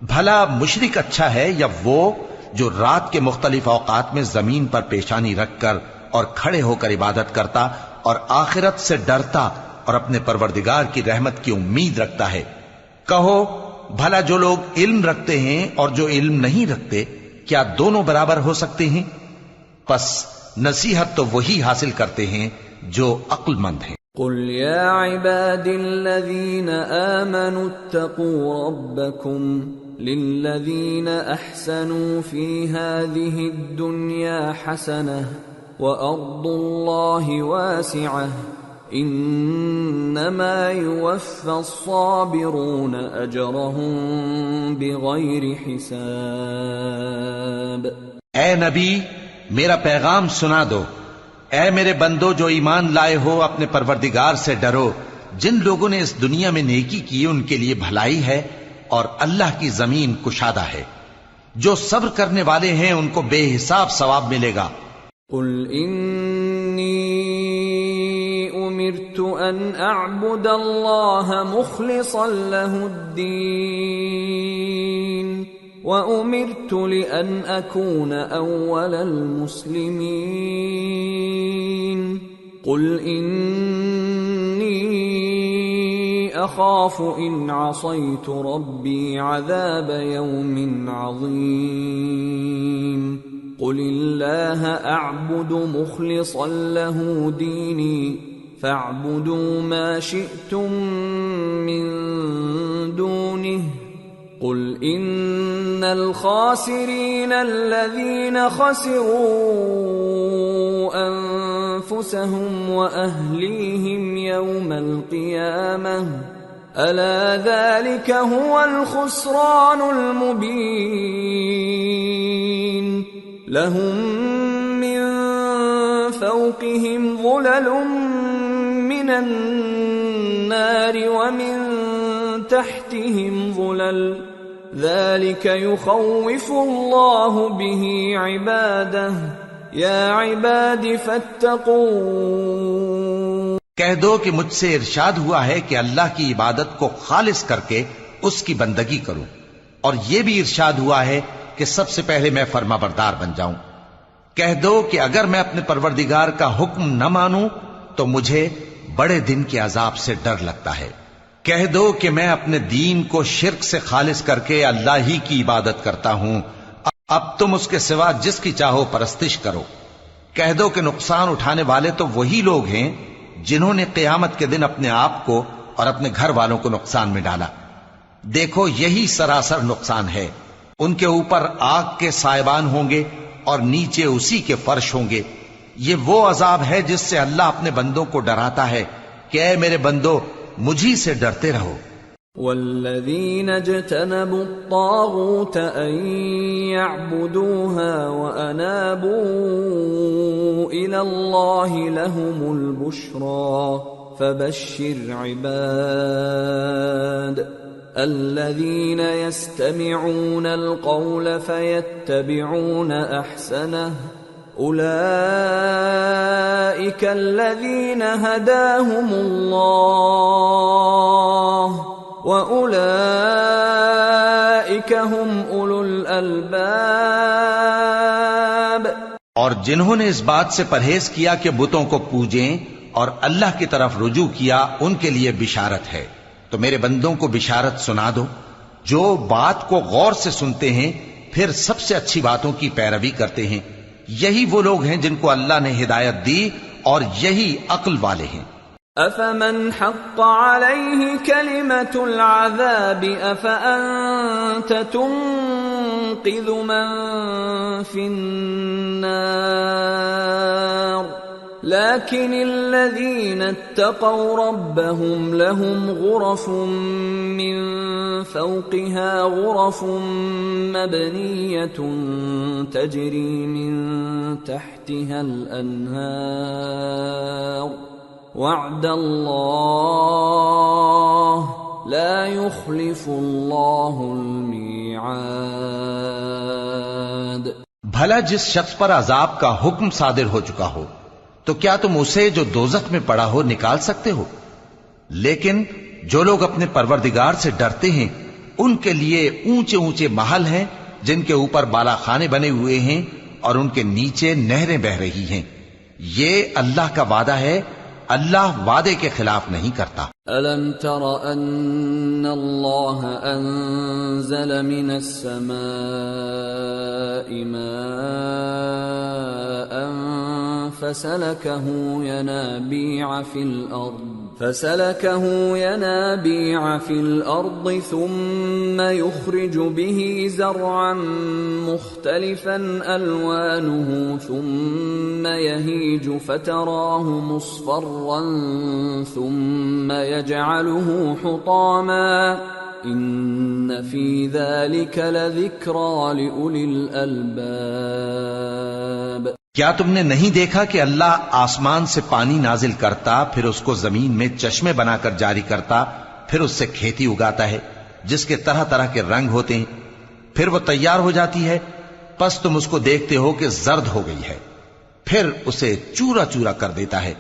بھلا مشرک اچھا ہے یا وہ جو رات کے مختلف اوقات میں زمین پر پیشانی رکھ کر اور کھڑے ہو کر عبادت کرتا اور آخرت سے ڈرتا اور اپنے پروردگار کی رحمت کی امید رکھتا ہے؟ کہو بھلا جو لوگ علم رکھتے ہیں اور جو علم نہیں رکھتے، کیا دونوں برابر ہو سکتے ہیں؟ پس نصیحت تو وہی حاصل کرتے ہیں جو عقل مند ہیں۔ قل يا عباد الذين آمنوا اتقوا ربكم للذين أحسنوا في هذه الدنيا حسنة وأرض الله واسعة إنما يوفى الصابرون أجرهم بغير حساب۔ اے نبی، میرا پیغام سنا دو۔ اے میرے بندو جو ایمان لائے ہو، اپنے پروردگار سے ڈرو۔ جن لوگوں نے اس دنیا میں نیکی کی ان کے لیے بھلائی ہے اور اللہ کی زمین کشادہ ہے۔ جو صبر کرنے والے ہیں ان کو بے حساب ثواب ملے گا۔ قل انی امرت ان اعبد اللہ مخلصا له الدین وَأُمِرْتُ لِأَنْ أَكُونَ أَوَّلَ الْمُسْلِمِينَ قُلْ إِنِّي أَخَافُ إِنْ عَصَيْتُ رَبِّي عَذَابَ يَوْمٍ عَظِيمٍ قُلِ اللَّهَ أَعْبُدُ مُخْلِصًا لَهُ دِينِي فَاعْبُدُوا مَا شِئْتُم مِّن دُونِهِ قل ان الخاسرين الذين خسروا انفسهم واهليهم يوم القيامه ألا ذلك هو الخسران المبين لهم من فوقهم ظلل من النار ومن تحتهم ظلل ذلك يخوف الله به عباده یا عباد فاتقون۔ کہہ دو کہ مجھ سے ارشاد ہوا ہے کہ اللہ کی عبادت کو خالص کر کے اس کی بندگی کروں، اور یہ بھی ارشاد ہوا ہے کہ سب سے پہلے میں فرما بردار بن جاؤں۔ کہہ دو کہ اگر میں اپنے پروردگار کا حکم نہ مانوں تو مجھے بڑے دن کے عذاب سے ڈر لگتا ہے۔ کہہ دو کہ میں اپنے دین کو شرک سے خالص کر کے اللہ ہی کی عبادت کرتا ہوں، اب تم اس کے سوا جس کی چاہو پرستش کرو۔ کہہ دو کہ نقصان اٹھانے والے تو وہی لوگ ہیں جنہوں نے قیامت کے دن اپنے آپ کو اور اپنے گھر والوں کو نقصان میں ڈالا۔ دیکھو یہی سراسر نقصان ہے، ان کے اوپر آگ کے سائبان ہوں گے اور نیچے اسی کے فرش ہوں گے۔ یہ وہ عذاب ہے جس سے اللہ اپنے بندوں کو ڈراتا ہے کہ اے میرے بندو مجھی سے ڈرتے رہو۔ والذین اجتنبوا الطاغوت ان يعبدوها وانابوا الى الله لهم البشرى فبشر عباد الذين يستمعون القول فيتبعون احسنه اولئك الذين هداهم الله وَأُولَئِكَ هُمْ أُولُو الْأَلْبَابِ۔ اور جنہوں نے اس بات سے پرہیز کیا کہ بتوں کو پوجیں اور اللہ کی طرف رجوع کیا، ان کے لیے بشارت ہے۔ تو میرے بندوں کو بشارت سنا دو جو بات کو غور سے سنتے ہیں پھر سب سے اچھی باتوں کی پیروی کرتے ہیں، یہی وہ لوگ ہیں جن کو اللہ نے ہدایت دی اور یہی عقل والے ہیں۔ أَفَمَنْ حَقَّ عَلَيْهِ كَلِمَةُ الْعَذَابِ أَفَأَنْتَ تُنْقِذُ مَنْ فِي النَّارِ لَكِنِ الَّذِينَ اتَّقَوْا رَبَّهُمْ لَهُمْ غُرَفٌ مِّنْ فَوْقِهَا غُرَفٌ مَبْنِيَّةٌ تَجْرِي مِنْ تَحْتِهَا الْأَنْهَارُ وعد اللہ لا يخلف اللہ المیعاد۔ بھلا جس شخص پر عذاب کا حکم صادر ہو چکا ہو تو کیا تم اسے جو دوزخ میں پڑا ہو نکال سکتے ہو؟ لیکن جو لوگ اپنے پروردگار سے ڈرتے ہیں ان کے لیے اونچے اونچے محل ہیں جن کے اوپر بالا خانے بنے ہوئے ہیں اور ان کے نیچے نہریں بہ رہی ہیں۔ یہ اللہ کا وعدہ ہے، اللہ وعدے کے خلاف نہیں کرتا۔ أَلَمْ تَرَ أَنَّ اللَّهَ أَنزَلَ مِنَ السَّمَاءِ مَاءً فَسَلَكَهُ يَنَابِيعَ فِي الْأَرْضِ ثُمَّ يُخْرِجُ بِهِ زَرْعًا مُخْتَلِفًا أَلْوَانُهُ ثُمَّ يَهِيجُ فَتَرَاهُ مُصْفَرًّا ثُمَّ يَجْعَلُهُ حُطَامًا إِنَّ فِي ذَلِكَ لَذِكْرَى لِأُولِي الْأَلْبَابِ۔ کیا تم نے نہیں دیکھا کہ اللہ آسمان سے پانی نازل کرتا، پھر اس کو زمین میں چشمے بنا کر جاری کرتا، پھر اس سے کھیتی اگاتا ہے جس کے طرح طرح کے رنگ ہوتے ہیں، پھر وہ تیار ہو جاتی ہے، پس تم اس کو دیکھتے ہو کہ زرد ہو گئی ہے، پھر اسے چورا چورا کر دیتا ہے۔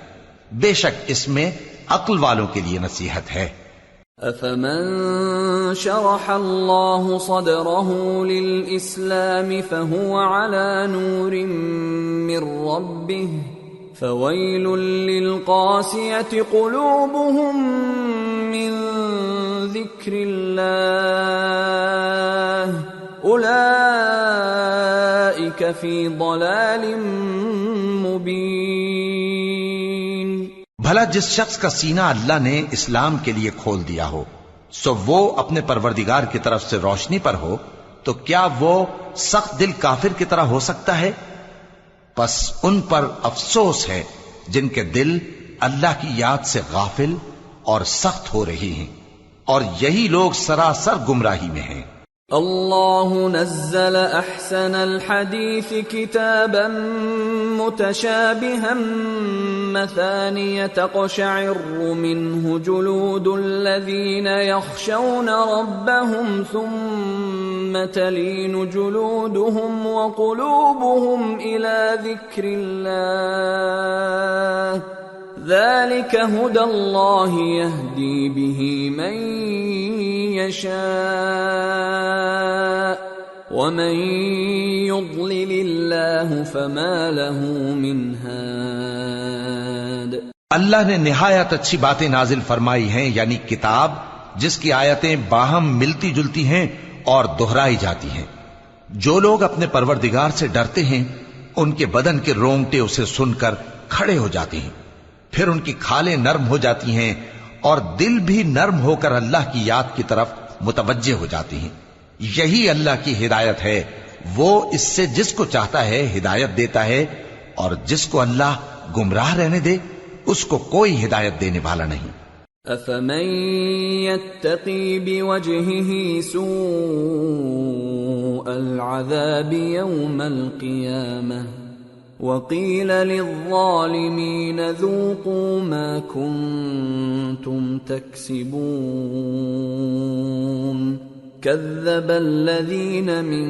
بے شک اس میں عقل والوں کے لیے نصیحت ہے۔ أَفَمَنْ شَرَحَ اللَّهُ صَدْرَهُ لِلْإِسْلَامِ فَهُوَ عَلَى نُورٍ مِّن رَّبِّهِ فَوَيْلٌ لِّلْقَاسِيَةِ قُلُوبُهُم مِّن ذِكْرِ اللَّهِ أُولَئِكَ فِي ضَلَالٍ مُّبِينٍ۔ بھلا جس شخص کا سینہ اللہ نے اسلام کے لیے کھول دیا ہو سو وہ اپنے پروردگار کی طرف سے روشنی پر ہو، تو کیا وہ سخت دل کافر کی طرح ہو سکتا ہے؟ پس ان پر افسوس ہے جن کے دل اللہ کی یاد سے غافل اور سخت ہو رہی ہیں۔ اور یہی لوگ سراسر گمراہی میں ہیں۔ اللہ نزل احسن الحدیث کتابا متشابہا مثانیہ تقشعر منہ جلود الذین یخشون ربهم ثم تلین جلودهم وقلوبهم الى ذکر اللہ ذلك هدى الله يهدي به من يشاء ومن يضلل الله فما له من هاد۔ اللہ نے نہایت اچھی باتیں نازل فرمائی ہیں، یعنی کتاب جس کی آیتیں باہم ملتی جلتی ہیں اور دہرائی جاتی ہیں۔ جو لوگ اپنے پروردگار سے ڈرتے ہیں ان کے بدن کے رونگٹے اسے سن کر کھڑے ہو جاتے ہیں، پھر ان کی کھالیں نرم ہو جاتی ہیں اور دل بھی نرم ہو کر اللہ کی یاد کی طرف متوجہ ہو جاتی ہیں۔ یہی اللہ کی ہدایت ہے، وہ اس سے جس کو چاہتا ہے ہدایت دیتا ہے، اور جس کو اللہ گمراہ رہنے دے اس کو کوئی ہدایت دینے والا نہیں۔ افمن يتقي بوجهه سوء العذاب يوم القيامة وقيل للظالمين ذوقوا ما كنتم تكسبون كذب الذين من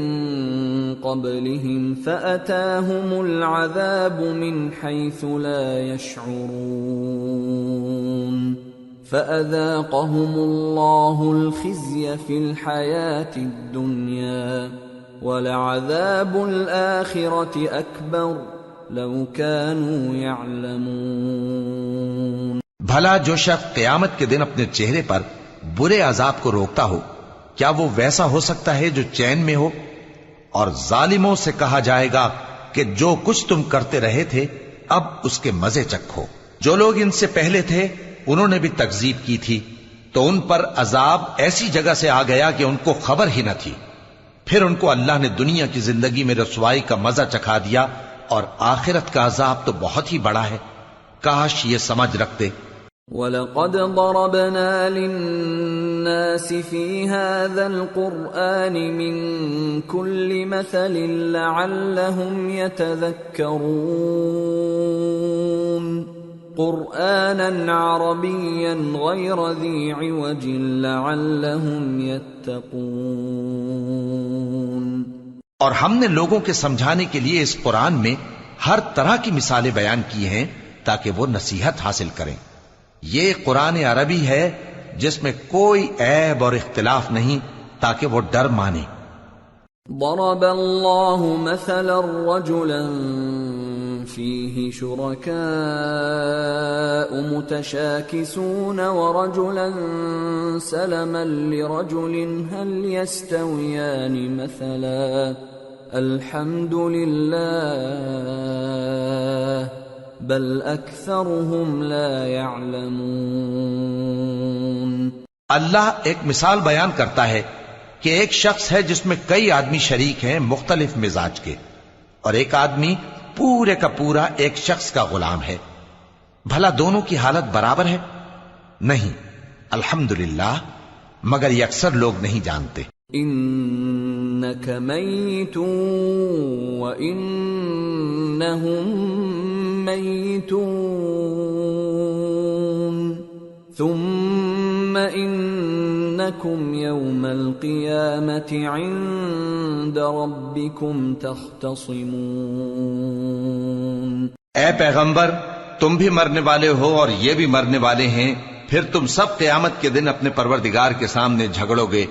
قبلهم فأتاهم العذاب من حيث لا يشعرون فأذاقهم الله الخزي في الحياة الدنيا ولعذاب الآخرة أكبر لو كانوا يعلمون۔ بھلا جو شخص قیامت کے دن اپنے چہرے پر برے عذاب کو روکتا ہو، کیا وہ ویسا ہو سکتا ہے جو چین میں ہو؟ اور ظالموں سے کہا جائے گا کہ جو کچھ تم کرتے رہے تھے اب اس کے مزے چکھو۔ جو لوگ ان سے پہلے تھے انہوں نے بھی تکذیب کی تھی، تو ان پر عذاب ایسی جگہ سے آ گیا کہ ان کو خبر ہی نہ تھی۔ پھر ان کو اللہ نے دنیا کی زندگی میں رسوائی کا مزہ چکھا دیا، اور آخرت کا عذاب تو بہت ہی بڑا ہے۔ کاش یہ سمجھ رکھتے۔ وَلَقَدْ ضَرَبْنَا لِلنَّاسِ فِي هَذَا الْقُرْآنِ مِنْ كُلِّ مَثَلٍ لَعَلَّهُمْ يَتَذَكَّرُونَ قُرْآنًا عَرَبِيًّا غَيْرَ ذِي عِوَجٍ لَعَلَّهُمْ يَتَّقُونَ۔ اور ہم نے لوگوں کے سمجھانے کے لیے اس قرآن میں ہر طرح کی مثالیں بیان کی ہیں تاکہ وہ نصیحت حاصل کریں۔ یہ قرآن عربی ہے جس میں کوئی عیب اور اختلاف نہیں تاکہ وہ ڈر مانے۔ ضرب اللہ مثلا رجلا فيه شركاء متشاكسون ورجلا سلما لرجل هل يستويان مثلا الحمد لله بل اکثرهم لا يعلمون۔ اللہ ایک مثال بیان کرتا ہے کہ ایک شخص ہے جس میں کئی آدمی شریک ہیں مختلف مزاج کے، اور ایک آدمی پورے کا پورا ایک شخص کا غلام ہے، بھلا دونوں کی حالت برابر ہے؟ نہیں، الحمدللہ، مگر یہ اکثر لوگ نہیں جانتے۔ انک میت وانہم میتون ثم انکم یوم القیامت عند ربکم تختصمون۔ اے پیغمبر، تم بھی مرنے والے ہو اور یہ بھی مرنے والے ہیں، پھر تم سب قیامت کے دن اپنے پروردگار کے سامنے جھگڑو گے۔